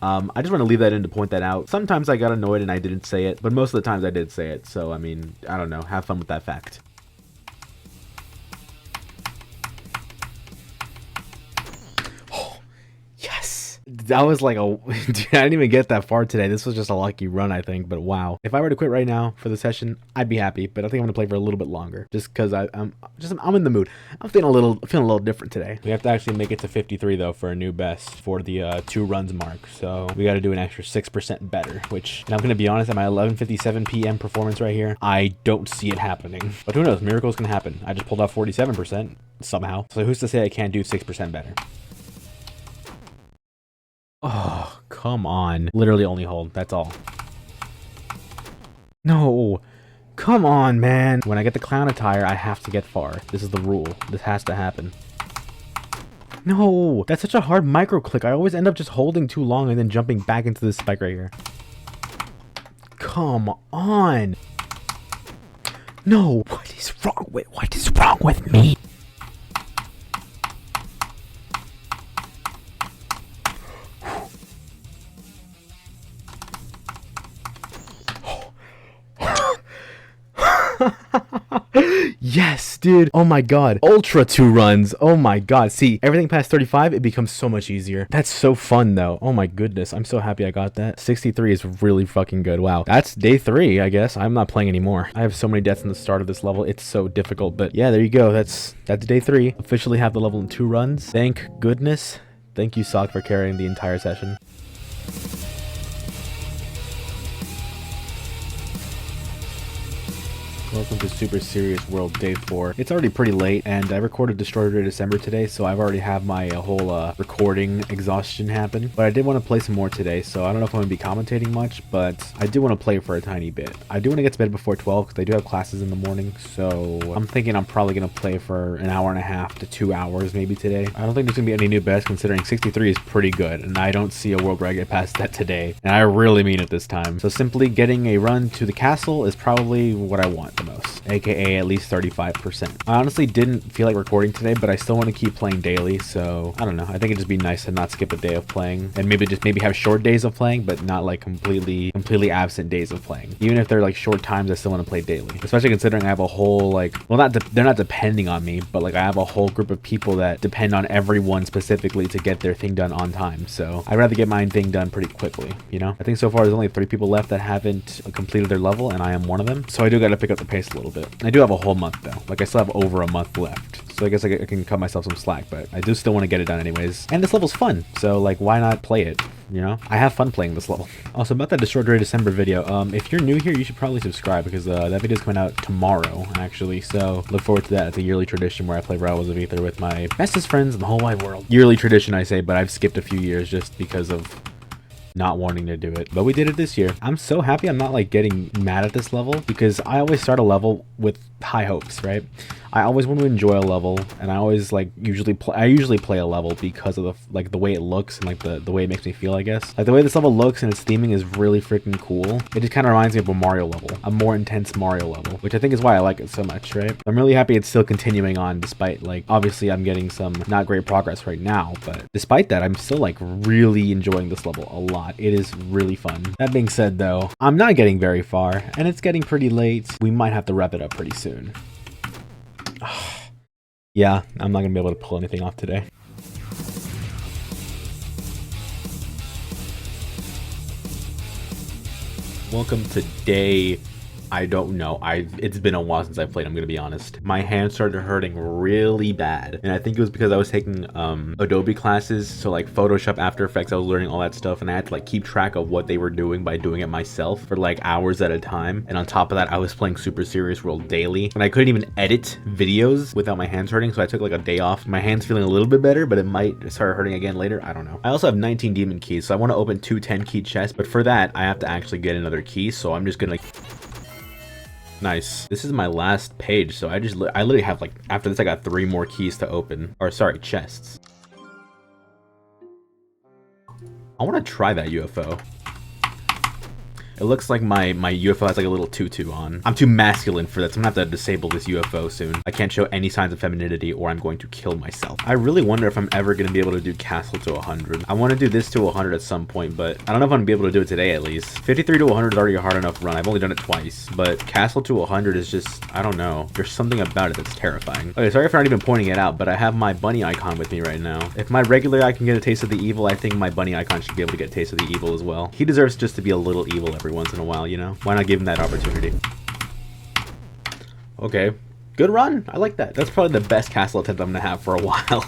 I just want to leave that in to point that out. Sometimes I got annoyed and I didn't say it, but most of the times I did say it. So, I mean, I don't know. Have fun with that fact. That was like a... Dude, I didn't even get that far today. This was just a lucky run, I think, but wow. If I were to quit right now for the session, I'd be happy, but I think I'm gonna play for a little bit longer just because I'm in the mood. I'm feeling a little different today. We have to actually make it to 53 though for a new best for the 2 runs mark, so we got to do an extra 6% better, which, and I'm gonna be honest, at my 11:57 p.m. performance right here, I don't see it happening, but who knows, miracles can happen. I just pulled off 47% somehow, so who's to say I can't do 6% better? Oh, come on. Literally only hold. That's all. No. Come on, man. When I get the clown attire, I have to get far. This is the rule. This has to happen. No. That's such a hard micro click. I always end up just holding too long and then jumping back into this spike right here. Come on. No. What is wrong with me? Yes, dude. Oh my god. Ultra 2 runs. Oh my god. See, everything past 35, it becomes so much easier. That's so fun, though. Oh my goodness. I'm so happy I got that. 63 is really fucking good. Wow. That's day 3, I guess. I'm not playing anymore. I have so many deaths in the start of this level. It's so difficult. But yeah, there you go. That's day 3. Officially have the level in 2 runs. Thank goodness. Thank you, Sock, for carrying the entire session. Welcome to Super Serious World Day 4. It's already pretty late, and I recorded Destroyer to December today, so I've already have my whole recording exhaustion happen. But I did want to play some more today, so I don't know if I'm going to be commentating much, but I do want to play for a tiny bit. I do want to get to bed before 12, because I do have classes in the morning, so I'm thinking I'm probably going to play for an hour and a half to 2 hours maybe today. I don't think there's going to be any new best, considering 63 is pretty good, and I don't see a world where I get past that today, and I really mean it this time. So simply getting a run to the castle is probably what I want the most, aka at least 35%. I honestly didn't feel like recording today, but I still want to keep playing daily, so I don't know. I think it'd just be nice to not skip a day of playing, and maybe have short days of playing, but not like completely absent days of playing. Even if they're like short times, I still want to play daily, especially considering I have a whole they're not depending on me, but like I have a whole group of people that depend on everyone specifically to get their thing done on time. So I'd rather get my thing done pretty quickly, you know? I think so far there's only 3 people left that haven't completed their level, and I am one of them. So I do got to pick up the pace a little bit. I do have a whole month though. Like I still have over a month left. So I guess I can cut myself some slack, but I do still want to get it done anyways. And this level's fun, so like why not play it? You know, I have fun playing this level. Also, about that Destroy December video, if you're new here, you should probably subscribe because that video is coming out tomorrow, actually. So look forward to that. It's a yearly tradition where I play Rivals of Aether with my bestest friends in the whole wide world. Yearly tradition, I say, but I've skipped a few years just because of not wanting to do it, but we did it this year. I'm so happy I'm not like getting mad at this level because I always start a level with high hopes, right? I always want to enjoy a level, and I always like usually play a level because of the way it looks and like the way it makes me feel, I guess. Like the way this level looks and its theming is really freaking cool. It just kind of reminds me of a Mario level, a more intense Mario level, which I think is why I like it so much, right? I'm really happy it's still continuing on despite like obviously I'm getting some not great progress right now, but despite that I'm still like really enjoying this level a lot. It is really fun. That being said though, I'm not getting very far and it's getting pretty late. We might have to wrap it up pretty soon. Yeah, I'm not gonna be able to pull anything off today. Welcome to day, I don't know. It's been a while since I played, I'm gonna be honest. My hand started hurting really bad. And I think it was because I was taking Adobe classes. So like Photoshop, After Effects, I was learning all that stuff. And I had to like keep track of what they were doing by doing it myself for like hours at a time. And on top of that, I was playing Super Serious World daily. And I couldn't even edit videos without my hands hurting. So I took like a day off. My hand's feeling a little bit better, but it might start hurting again later. I don't know. I also have 19 demon keys. So I want to open 2 10-key chests. But for that, I have to actually get another key. So I'm just gonna like... Nice. This is my last page, so I literally have like, after this I got 3 more keys to open, or sorry, chests. I want to try that UFO. It looks like my UFO has like a little tutu on. I'm too masculine for that, so I'm gonna have to disable this UFO soon. I can't show any signs of femininity or I'm going to kill myself. I really wonder if I'm ever gonna be able to do Castle to 100. I want to do this to 100 at some point, but I don't know if I'm gonna be able to do it today at least. 53 to 100 is already a hard enough run. I've only done it twice, but Castle to 100 is just, I don't know. There's something about it that's terrifying. Okay, sorry if I'm not even pointing it out, but I have my bunny icon with me right now. If my regular eye can get a taste of the evil, I think my bunny icon should be able to get a taste of the evil as well. He deserves just to be a little evil every once in a while, you know? Why not give him that opportunity? Okay. Good run. I like that. That's probably the best castle attempt I'm gonna have for a while.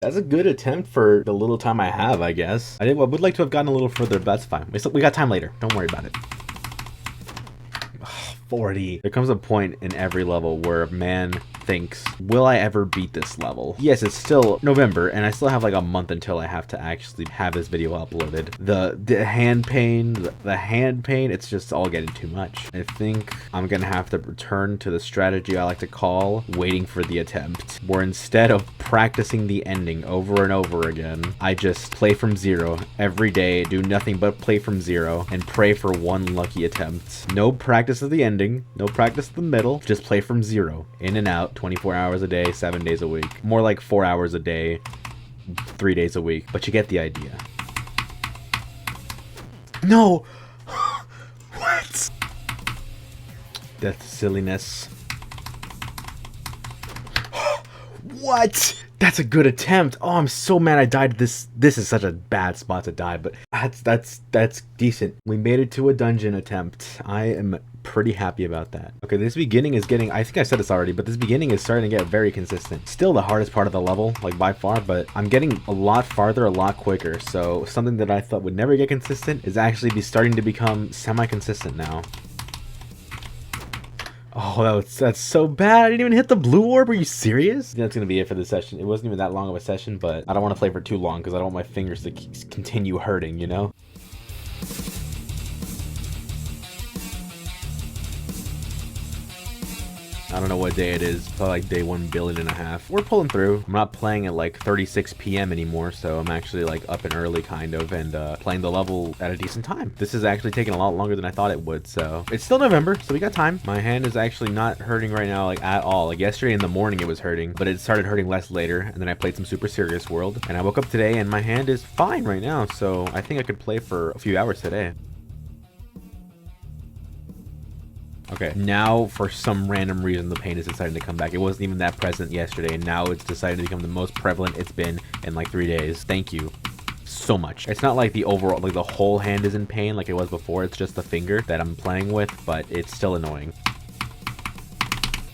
That's a good attempt for the little time I have, I guess. I would like to have gotten a little further, but that's fine. We got time later. Don't worry about it. 40. There comes a point in every level where a man thinks, will I ever beat this level? Yes, it's still November and I still have like a month until I have to actually have this video uploaded. The hand pain, it's just all getting too much. I think I'm gonna have to return to the strategy I like to call waiting for the attempt, where instead of practicing the ending over and over again, I just play from zero every day, do nothing but play from zero and pray for one lucky attempt. No practice of the ending, no practice of the middle, just play from zero, in and out, 24 hours a day, 7 days a week. More like 4 hours a day, 3 days a week, but you get the idea. No! What? That's silliness. What? That's a good attempt. Oh, I'm so mad I died. This is such a bad spot to die, but that's decent. We made it to a dungeon attempt. I am pretty happy about that. Okay, this beginning is getting, I think I said this already, but this beginning is starting to get very consistent. Still the hardest part of the level, like by far, but I'm getting a lot farther, a lot quicker. So something that I thought would never get consistent is actually starting to become semi-consistent now. Oh, that's so bad. I didn't even hit the blue orb. Are you serious? That's going to be it for this session. It wasn't even that long of a session, but I don't want to play for too long because I don't want my fingers to continue hurting, you know? I don't know what day it is, probably like day 1.5 billion. We're pulling through. I'm not playing at like 36 p.m. anymore, so I'm actually like up and early kind of, and playing the level at a decent time. This is actually taking a lot longer than I thought it would, so it's still November, so we got time. My hand is actually not hurting right now like at all. Like yesterday in the morning it was hurting, but it started hurting less later, and then I played some Super Serious World, and I woke up today and my hand is fine right now, so I think I could play for a few hours today. Okay, now for some random reason the pain is deciding to come back. It wasn't even that present yesterday, and now it's decided to become the most prevalent it's been in like 3 days. Thank you. so much. It's not like the overall, like the whole hand is in pain like it was before. It's just the finger that I'm playing with, but it's still annoying.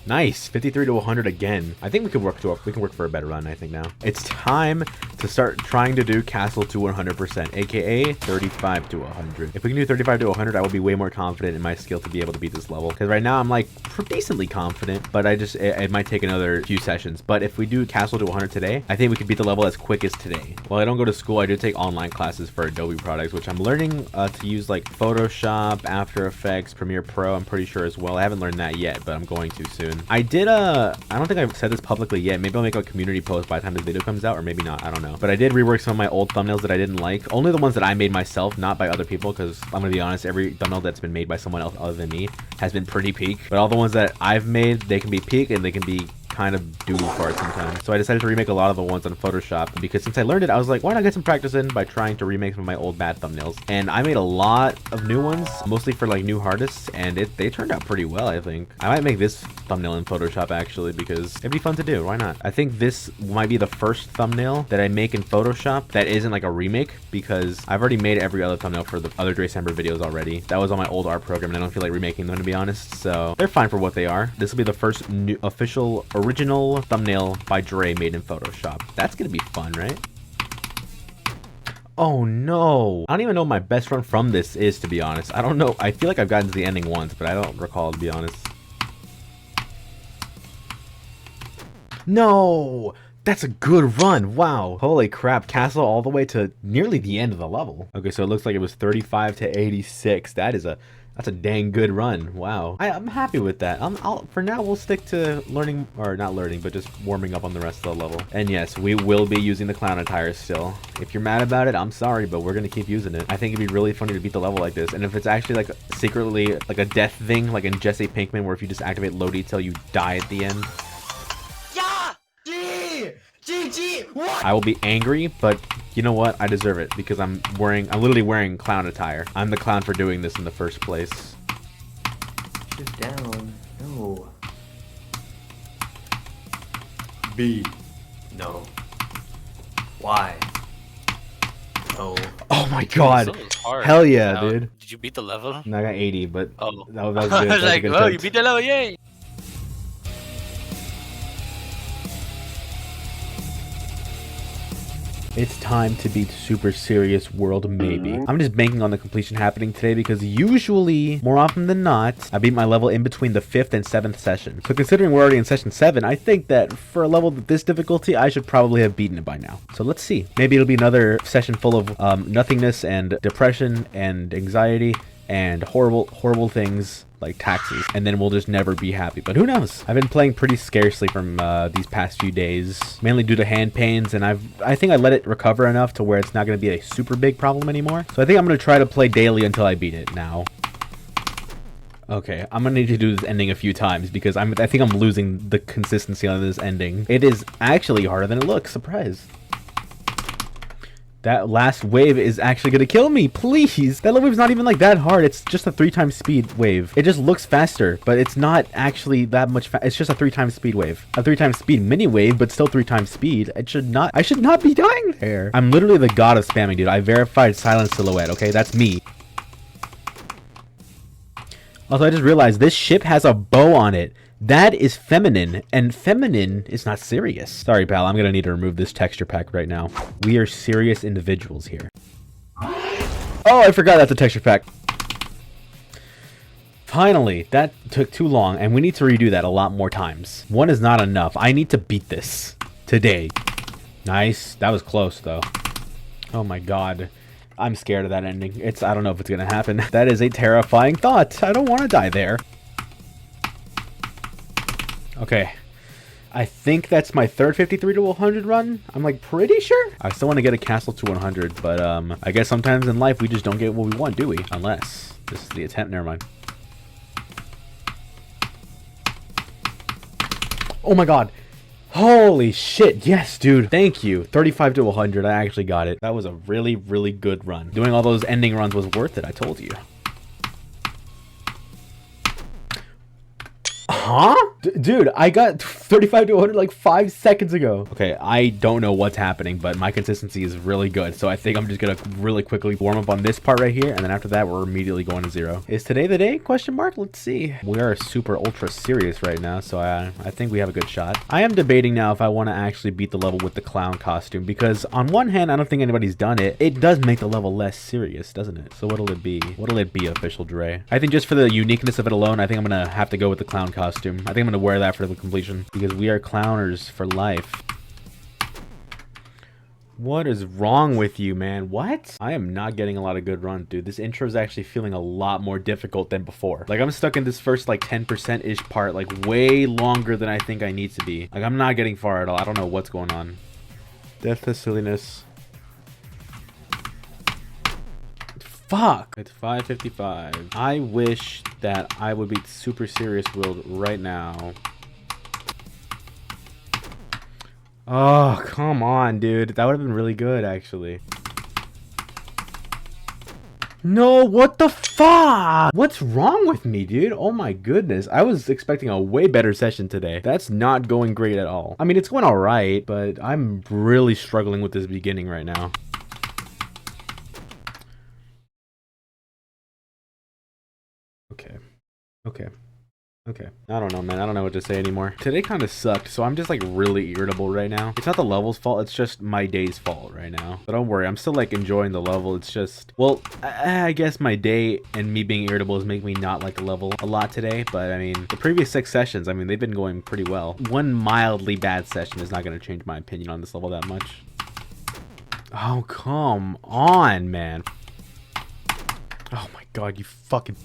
Nice, 53 to 100 again. I think we can work for a better run, I think now. It's time to start trying to do castle to 100%, aka 35 to 100. If we can do 35 to 100, I will be way more confident in my skill to be able to beat this level. Because right now I'm like decently confident, but it might take another few sessions. But if we do castle to 100 today, I think we could beat the level as quick as today. While I don't go to school, I do take online classes for Adobe products, which I'm learning to use like Photoshop, After Effects, Premiere Pro, I'm pretty sure as well. I haven't learned that yet, but I'm going to soon. I don't think I've said this publicly yet. Maybe I'll make a community post by the time this video comes out, or maybe not, I don't know. But I did rework some of my old thumbnails that I didn't like. Only the ones that I made myself, not by other people, because I'm gonna be honest, every thumbnail that's been made by someone else other than me has been pretty peak. But all the ones that I've made, they can be peak and they can be kind of doomed for it sometimes. So I decided to remake a lot of the ones on Photoshop, because since I learned it, I was like, why not get some practice in by trying to remake some of my old bad thumbnails? And I made a lot of new ones, mostly for like new artists, and they turned out pretty well, I think. I might make this thumbnail in Photoshop actually, because it'd be fun to do. Why not? I think this might be the first thumbnail that I make in Photoshop that isn't like a remake, because I've already made every other thumbnail for the other December videos already. That was on my old art program, and I don't feel like remaking them, to be honest. So they're fine for what they are. This will be the first new official original thumbnail by Dre made in Photoshop. That's gonna be fun, right? Oh no, I don't even know what my best run from this is, to be honest. I don't know. I feel like I've gotten to the ending once, but I don't recall, to be honest. No, that's a good run. Wow. Holy crap. Castle all the way to nearly the end of the level. Okay, so it looks like it was 35 to 86. That's a dang good run. Wow. I'm happy with that. For now, we'll stick to learning, or not learning, but just warming up on the rest of the level. And yes, we will be using the clown attire still. If you're mad about it, I'm sorry, but we're going to keep using it. I think it'd be really funny to beat the level like this. And if it's actually like secretly like a death thing, like in Jesse Pinkman, where if you just activate low detail, you die at the end. GG! What? I will be angry, but you know what? I deserve it because I'm literally wearing clown attire. I'm the clown for doing this in the first place. Just down. No. B. No. Y. No. Oh my god. This was hard. Hell yeah, Now, dude. Did you beat the level? No, I got 80, but Oh. that was good. I That was was a like, good oh, you attempt. beat the level, yay! It's time to beat Super Serious World Maybe. I'm just banking on the completion happening today because usually, more often than not, I beat my level in between the 5th and 7th session. So considering we're already in session 7, I think that for a level with this difficulty, I should probably have beaten it by now. So let's see. Maybe it'll be another session full of nothingness and depression and anxiety and horrible things like taxes, and then we'll just never be happy. But who knows? I've been playing pretty scarcely from these past few days, mainly due to hand pains, and I think I let it recover enough to where it's not going to be a super big problem anymore. So I think I'm going to try to play daily until I beat it now. Okay, I'm gonna need to do this ending a few times because I think I'm losing the consistency on this ending. It is actually harder than it looks. Surprise. That last wave is actually gonna kill me, please! That wave's not even like that hard, it's just a 3x speed wave. It just looks faster, but it's not actually that much it's just a 3x speed wave. A 3x speed mini wave, but still 3x speed. I should not be dying there. I'm literally the god of spamming, dude. I verified silent silhouette, okay? That's me. Also, I just realized this ship has a bow on it. That is feminine, and feminine is not serious. Sorry, pal, I'm gonna need to remove this texture pack right now. We are serious individuals here. Oh, I forgot that's a texture pack. Finally, that took too long, and we need to redo that a lot more times. One is not enough. I need to beat this today. Nice. That was close, though. Oh my god. I'm scared of that ending. I don't know if it's gonna happen. That is a terrifying thought. I don't want to die there. Okay, I think that's my third 53 to 100 run. I'm like pretty sure. I still want to get a castle to 100, but I guess sometimes in life we just don't get what we want, do we? Unless this is the attempt. Never mind. Oh my god. Holy shit, yes, dude. Thank you. 35 to 100, I actually got it. That was a really, really good run. Doing all those ending runs was worth it, I told you. Huh? Dude, I got 35 to 100 like 5 seconds ago. Okay, I don't know what's happening, but my consistency is really good. So I think I'm just gonna really quickly warm up on this part right here, and then after that, we're immediately going to 0. Is today the day? Question mark. Let's see. We are super ultra serious right now, so I think we have a good shot. I am debating now if I want to actually beat the level with the clown costume, because on one hand, I don't think anybody's done it. It does make the level less serious, doesn't it? So what'll it be? What'll it be, Official Dre? I think just for the uniqueness of it alone, I think I'm gonna have to go with the clown costume. I think I'm gonna wear that for the completion, because we are clowners for life. What is wrong with you, man? What? I am not getting a lot of good runs, dude. This intro is actually feeling a lot more difficult than before. Like, I'm stuck in this first, like, 10%-ish part, like, way longer than I think I need to be. Like, I'm not getting far at all. I don't know what's going on. Death to silliness. Fuck! It's 5:55. I wish that I would be super serious willed right now. Oh, come on, dude. That would have been really good, actually. No, what the fuck? What's wrong with me, dude? Oh my goodness. I was expecting a way better session today. That's not going great at all. I mean, it's going all right, but I'm really struggling with this beginning right now. Okay. I don't know, man. I don't know what to say anymore. Today kind of sucked, so I'm just like really irritable right now. It's not the level's fault, it's just my day's fault right now. But don't worry, I'm still like enjoying the level. It's just, well, I guess my day and me being irritable is making me not like the level a lot today. But I mean, the previous 6 sessions, I mean, they've been going pretty well. One mildly bad session is not going to change my opinion on this level that much. Oh, come on, man. Oh my god, you fucking...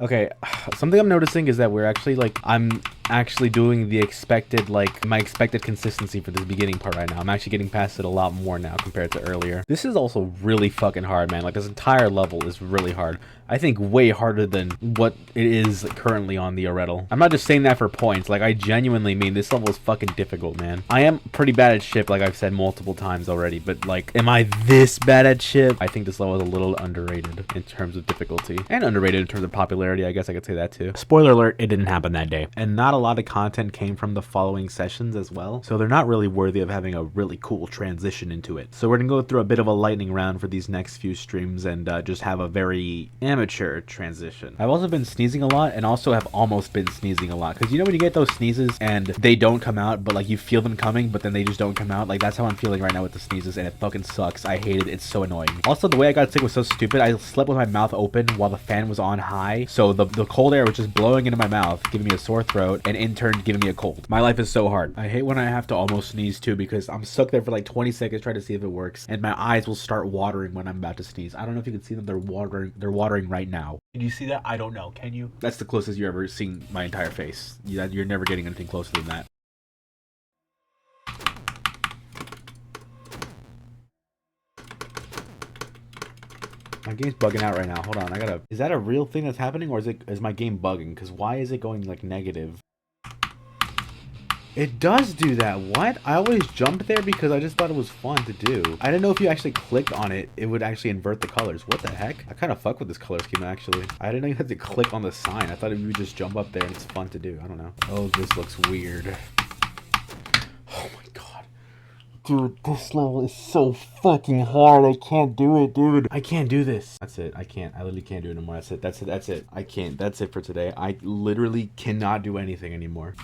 Okay, something I'm noticing is that we're actually, like, I'm actually doing the expected, like, my expected consistency for this beginning part right now. I'm actually getting past it a lot more now compared to earlier. This is also really fucking hard, man. Like, this entire level is really hard. I think way harder than what it is currently on the Orettle. I'm not just saying that for points. Like, I genuinely mean this level is fucking difficult, man. I am pretty bad at ship, like I've said multiple times already, but, like, am I this bad at ship? I think this level is a little underrated in terms of difficulty. And underrated in terms of popularity, I guess I could say that too. Spoiler alert, it didn't happen that day. And not a lot of content came from the following sessions as well, so they're not really worthy of having a really cool transition into it. So we're gonna go through a bit of a lightning round for these next few streams and just have a very amateur transition. I've also been sneezing a lot and also have almost been sneezing a lot, because you know when you get those sneezes and they don't come out, but like you feel them coming but then they just don't come out? Like, that's how I'm feeling right now with the sneezes, and it fucking sucks. I hate it. It's so annoying. Also, the way I got sick was so stupid. I slept with my mouth open while the fan was on high, so the cold air was just blowing into my mouth, giving me a sore throat, and in turn giving me a cold. My life is so hard. I hate when I have to almost sneeze too, because I'm stuck there for like 20 seconds trying to see if it works, and my eyes will start watering when I'm about to sneeze. I don't know if you can see them. They're watering right now. Can you see that? I don't know. Can you? That's the closest you've ever seen my entire face. You're never getting anything closer than that. My game's bugging out right now. Hold on, I gotta... Is that a real thing that's happening, or is my game bugging? Because why is it going, like, negative? It does do that. What? I always jumped there because I just thought it was fun to do. I didn't know if you actually clicked on it, it would actually invert the colors. What the heck? I kind of fuck with this color scheme, actually. I didn't know you had to click on the sign. I thought you would just jump up there and it's fun to do. I don't know. Oh, this looks weird. Oh my god. Dude, this level is so fucking hard. I can't do it, dude. I can't do this. That's it. I can't. I literally can't do it anymore. That's it. That's it. That's it. I can't. That's it for today. I literally cannot do anything anymore.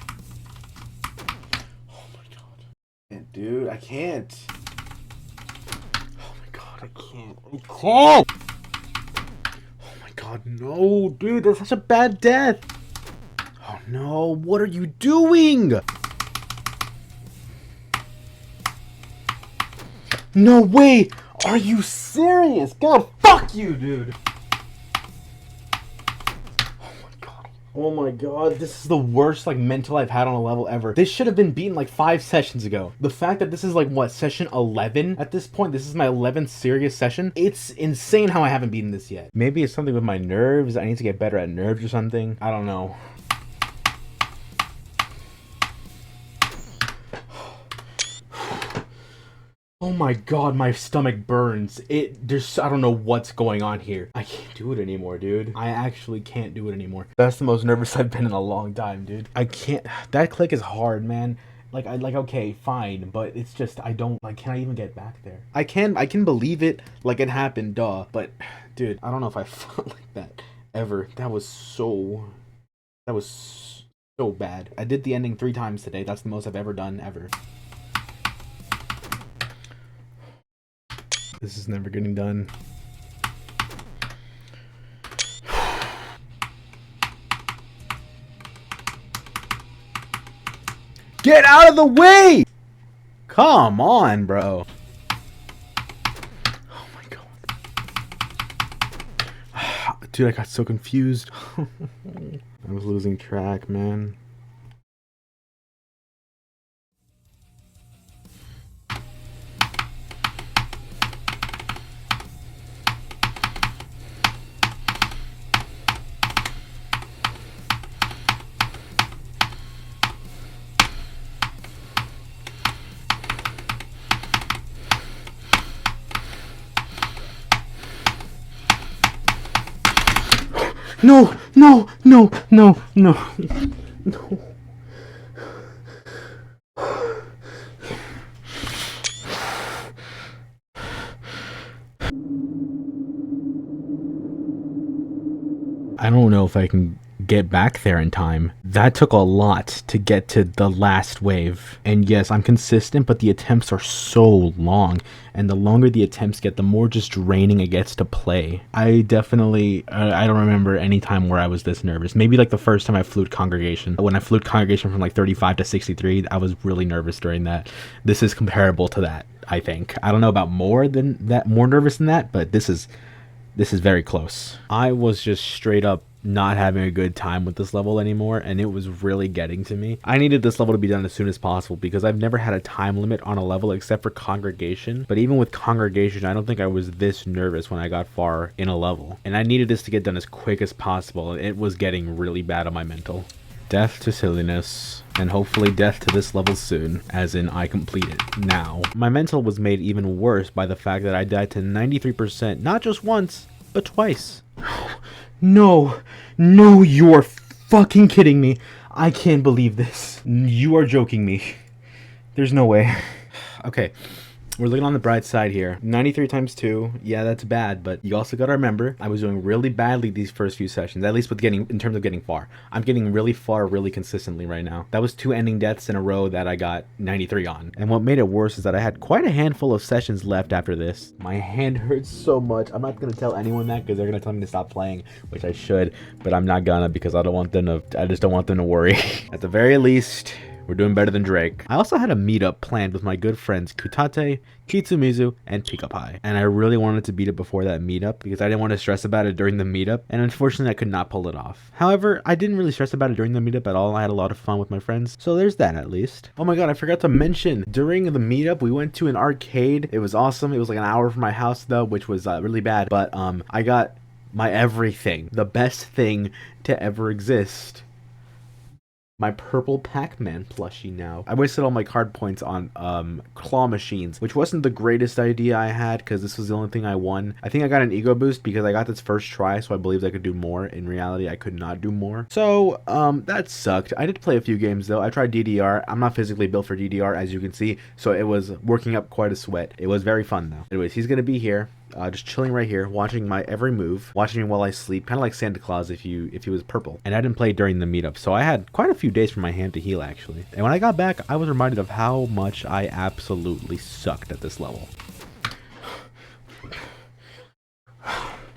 Oh my god. Dude, I can't. Oh my god, I can't. I can't! Oh my god, no, dude, that's such a bad death. Oh no, what are you doing? No way! Are you serious? God, fuck you, dude! Oh my god, this is the worst, like, mental I've had on a level ever. This should have been beaten, like, 5 sessions ago. The fact that this is, like, what, session 11? At this point, this is my 11th serious session. It's insane how I haven't beaten this yet. Maybe it's something with my nerves. I need to get better at nerves or something. I don't know. Oh my god, my stomach burns. I don't know what's going on here. I can't do it anymore, dude. I actually can't do it anymore. That's the most nervous I've been in a long time, dude. I can't. That click is hard, man. Okay, fine, but it's just, I don't, like, can I even get back there? I can believe it, like, it happened, duh, but, dude, I don't know if I felt like that ever. That was so bad. I did the ending 3 times today. That's the most I've ever done, ever. This is never getting done. Get out of the way! Come on, bro. Oh my god. Dude, I got so confused. I was losing track, man. No, no, no, no, no, no. I don't know if I can get back there in time. That took a lot to get to the last wave. And yes, I'm consistent, but the attempts are so long. And the longer the attempts get, the more just draining it gets to play. I definitely, I don't remember any time where I was this nervous. Maybe like the first time I flued Congregation. When I flued Congregation from like 35 to 63, I was really nervous during that. This is comparable to that, I think. I don't know about more nervous than that, but this is very close. I was just straight up not having a good time with this level anymore, and it was really getting to me. I needed this level to be done as soon as possible because I've never had a time limit on a level except for Congregation. But even with Congregation, I don't think I was this nervous when I got far in a level. And I needed this to get done as quick as possible. It was getting really bad on my mental. Death to silliness, and hopefully death to this level soon, as in I complete it now. My mental was made even worse by the fact that I died to 93%, not just once, but twice. No, no, you are fucking kidding me. I can't believe this. You are joking me. There's no way. Okay. We're looking on the bright side here. 93 times 2. Yeah, that's bad, but you also gotta remember, I was doing really badly these first few sessions, at least in terms of getting far. I'm getting really far really consistently right now. That was 2 ending deaths in a row that I got 93 on. And what made it worse is that I had quite a handful of sessions left after this. My hand hurts so much. I'm not gonna tell anyone that because they're gonna tell me to stop playing, which I should, but I'm not gonna because I just don't want them to worry. At the very least, we're doing better than Drake. I also had a meetup planned with my good friends Kutate, Kitsumizu, and Pikapai. And I really wanted to beat it before that meetup because I didn't want to stress about it during the meetup. And unfortunately, I could not pull it off. However, I didn't really stress about it during the meetup at all. I had a lot of fun with my friends. So there's that at least. Oh my god, I forgot to mention, during the meetup, we went to an arcade. It was awesome. It was like an hour from my house though, which was really bad. But I got my everything. The best thing to ever exist. My purple Pac-Man plushie now. I wasted all my card points on claw machines, which wasn't the greatest idea I had because this was the only thing I won. I think I got an ego boost because I got this first try, so I believed I could do more. In reality, I could not do more. So, that sucked. I did play a few games though. I tried DDR. I'm not physically built for DDR, as you can see, so it was working up quite a sweat. It was very fun though. Anyways, he's gonna be here. Just chilling right here, watching my every move, watching me while I sleep, kind of like Santa Claus if he was purple. And I didn't play during the meetup, so I had quite a few days for my hand to heal actually. And when I got back, I was reminded of how much I absolutely sucked at this level.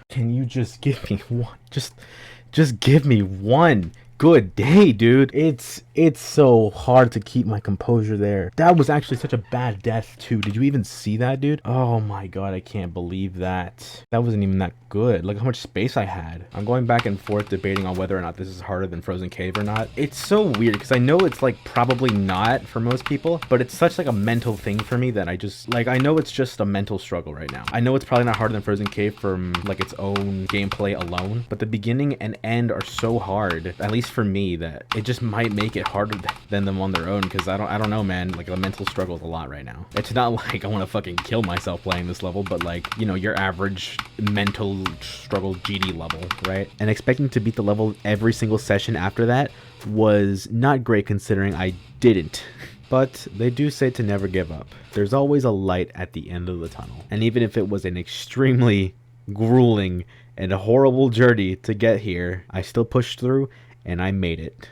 Can you just give me one? Just give me one good day, dude. It's so hard to keep my composure there. That was actually such a bad death too. Did you even see that, dude? Oh my god, I can't believe that. That wasn't even that good. Look how much space I had. I'm going back and forth debating on whether or not this is harder than Frozen Cave or not. It's so weird because I know it's like probably not for most people, but it's such like a mental thing for me that I just like, I know it's just a mental struggle right now. I know it's probably not harder than Frozen Cave from like its own gameplay alone, but the beginning and end are so hard, at least least for me, that it just might make it harder than them on their own, because I don't know, man. Like, the mental struggle is a lot right now. It's not like I want to fucking kill myself playing this level, but like, you know, your average mental struggle GD level, right? And expecting to beat the level every single session after that was not great, considering I didn't. But they do say to never give up. There's always a light at the end of the tunnel. And even if it was an extremely grueling and a horrible journey to get here, I still pushed through and I made it.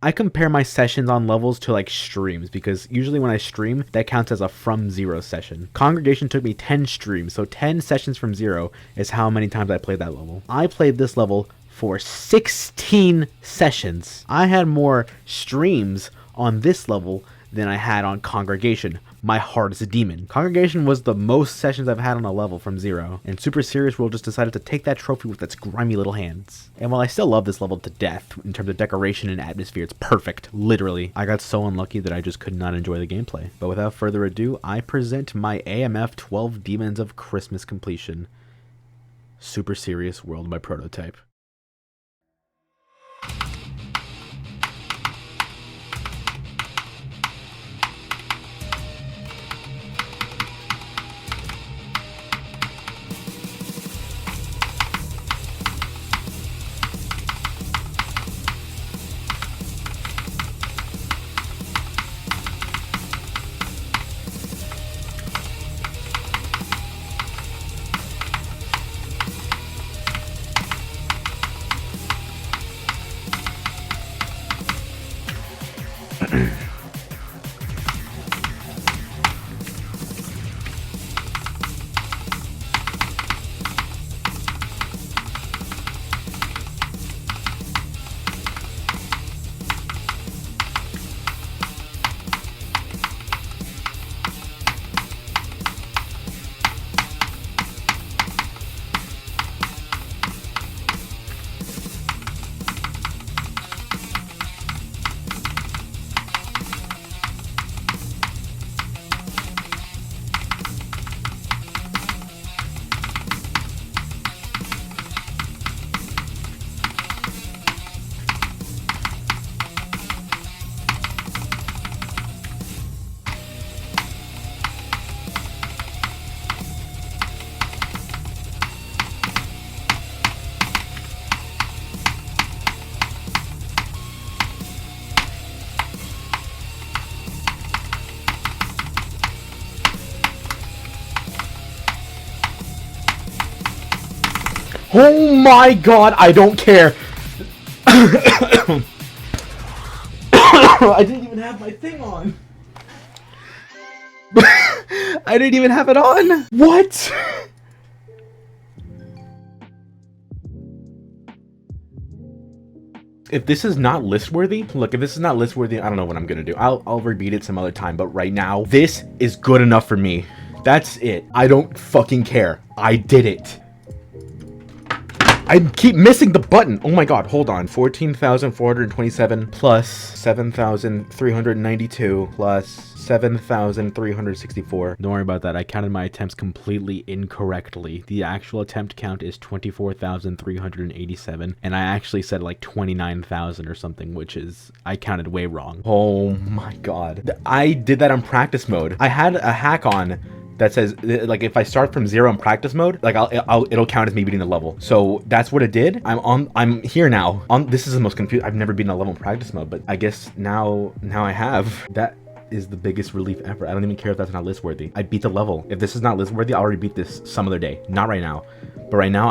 I compare my sessions on levels to like streams, because usually when I stream, that counts as a from zero session. Congregation took me 10 streams, so 10 sessions from zero is how many times I played that level. I played this level for 16 sessions. I had more streams on this level than I had on Congregation, my hardest demon. Congregation was the most sessions I've had on a level from zero, and Super Serious World just decided to take that trophy with its grimy little hands. And while I still love this level to death, in terms of decoration and atmosphere, it's perfect, literally. I got so unlucky that I just could not enjoy the gameplay. But without further ado, I present my AMF 12 Demons of Christmas completion. Super Serious World, my prototype. Oh my god, I don't care. I didn't even have my thing on. I didn't even have it on. What? If this is not list worthy, look, if this is not list worthy, I don't know what I'm gonna do. I'll repeat it some other time, but right now, this is good enough for me. That's it. I don't fucking care. I did it. I keep missing the button. Oh my god, hold on. 14,427 plus 7,392 plus 7,364. Don't worry about that. I counted my attempts completely incorrectly. The actual attempt count is 24,387, and I actually said like 29,000 or something, which is, I counted way wrong. Oh my god. I did that on practice mode. I had a hack on that says, like, if I start from zero in practice mode, like it'll count as me beating the level. So that's what it did. I'm here now. This is the most confused. I've never beaten a level in practice mode, but I guess now I have. That is the biggest relief ever. I don't even care if that's not list worthy. I beat the level. If this is not list worthy, I'll already beat this some other day. Not right now. But right now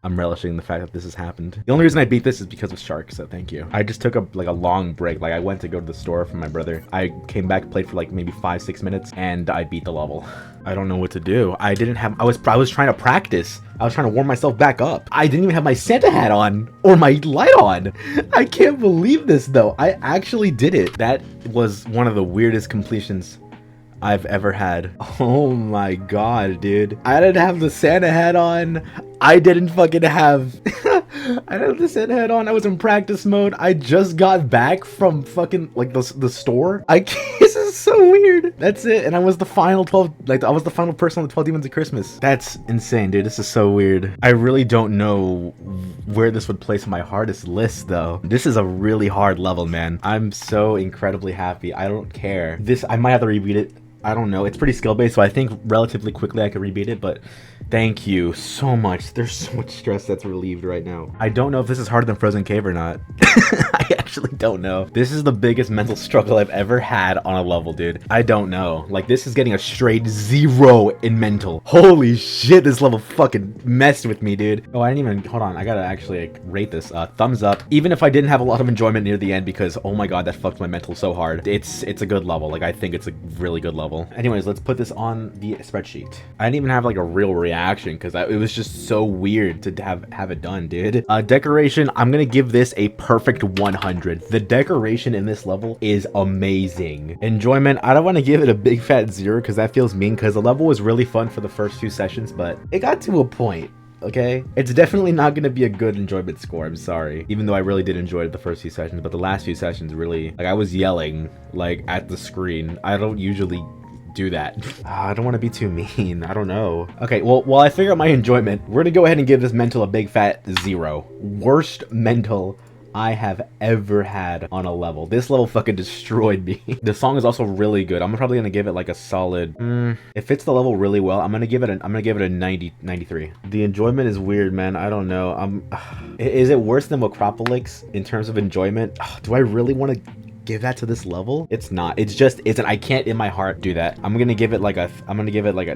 I'm relishing the fact that this has happened. The only reason I beat this is because of Shark, so thank you. I just took a long break. Like, I went to go to the store for my brother. I came back, played for like maybe 5-6 minutes, and I beat the level. I don't know what to do. I was trying to practice. I was trying to warm myself back up. I didn't even have my Santa hat on or my light on. I can't believe this though. I actually did it. That was one of the weirdest completions I've ever had. Oh my god, dude. I didn't have the Santa hat on. I didn't fucking have I had this head on. I was in practice mode. I just got back from fucking like the store. This is so weird. That's it. And I was the final 12, like I was the final person on the 12 Demons of Christmas. That's insane, dude. This is so weird. I really don't know where this would place on my hardest list though. This is a really hard level, man. I'm so incredibly happy. I don't care. This, I might have to rebeat it. I don't know. It's pretty skill based, so I think relatively quickly I could rebeat it, but thank you so much. There's so much stress that's relieved right now. I don't know if this is harder than Frozen Cave or not. I actually don't know. This is the biggest mental struggle I've ever had on a level, dude. I don't know. Like, this is getting a straight 0 in mental. Holy shit, this level fucking messed with me, dude. Oh, I didn't even, hold on. I gotta actually like, rate this. Thumbs up. Even if I didn't have a lot of enjoyment near the end because, oh my god, that fucked my mental so hard. It's a good level. Like, I think it's a really good level. Anyways, let's put this on the spreadsheet. I didn't even have like a real reaction because it was just so weird to have it done, dude. Decoration, I'm gonna give this a perfect 100. The decoration in this level is amazing. Enjoyment, I don't want to give it a big fat 0 because that feels mean because the level was really fun for the first few sessions, but it got to a point. Okay, it's definitely not going to be a good enjoyment score. I'm sorry, even though I really did enjoy it the first few sessions, but the last few sessions really, like, I was yelling like at the screen. I don't usually do that. I don't want to be too mean. I don't know. Okay, well, while I figure out my enjoyment, we're gonna go ahead and give this mental a big fat 0. Worst mental I have ever had on a level. This level fucking destroyed me. The song is also really good. I'm probably gonna give it like a solid, it fits the level really well. I'm gonna give it a 93. The enjoyment is weird, man. I don't know. Is it worse than Acropolix in terms of enjoyment? Do I really want to give that to this level? It's not. It's just isn't. I can't in my heart do that. I'm gonna give it like a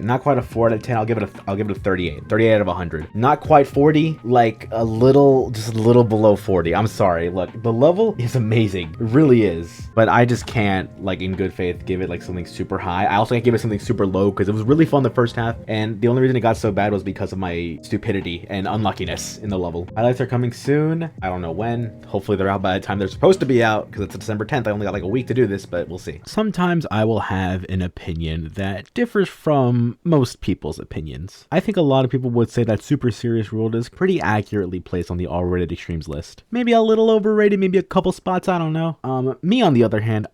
not quite a 4 out of 10. I'll give it a 38 out of 100. Not quite 40, like just a little below 40. I'm sorry. Look, the level is amazing. It really is, but I just can't, like, in good faith, give it like something super high. I also can't give it something super low because it was really fun the first half, and the only reason it got so bad was because of my stupidity and unluckiness in the level. Highlights are coming soon. I don't know when. Hopefully they're out by the time they're supposed to be out because it's December 10th. I only got like a week to do this, but we'll see. Sometimes I will have an opinion that differs from most people's opinions. I think a lot of people would say that Super Serious World is pretty accurately placed on the all-rated extremes list. Maybe a little overrated, maybe a couple spots, I don't know. Me on the other hand,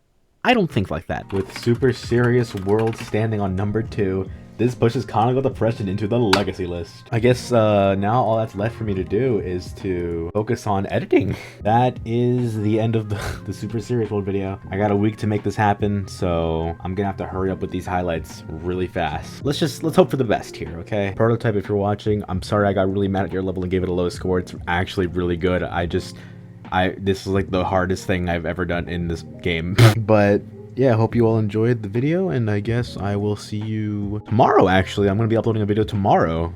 I don't think like that. With Super Serious World standing on number 2, this pushes Conical Depression into the legacy list. I guess now all that's left for me to do is to focus on editing. That is the end of the Super Serious World video. I got a week to make this happen, so I'm gonna have to hurry up with these highlights really fast. Let's hope for the best here, okay? Prototype, if you're watching, I'm sorry I got really mad at your level and gave it a low score. It's actually really good. This is like the hardest thing I've ever done in this game. But yeah, I hope you all enjoyed the video, and I guess I will see you tomorrow. Actually, I'm going to be uploading a video tomorrow,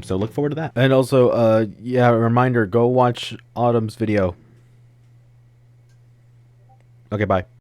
so look forward to that. And also, yeah, a reminder, go watch Autumn's video. Okay, bye.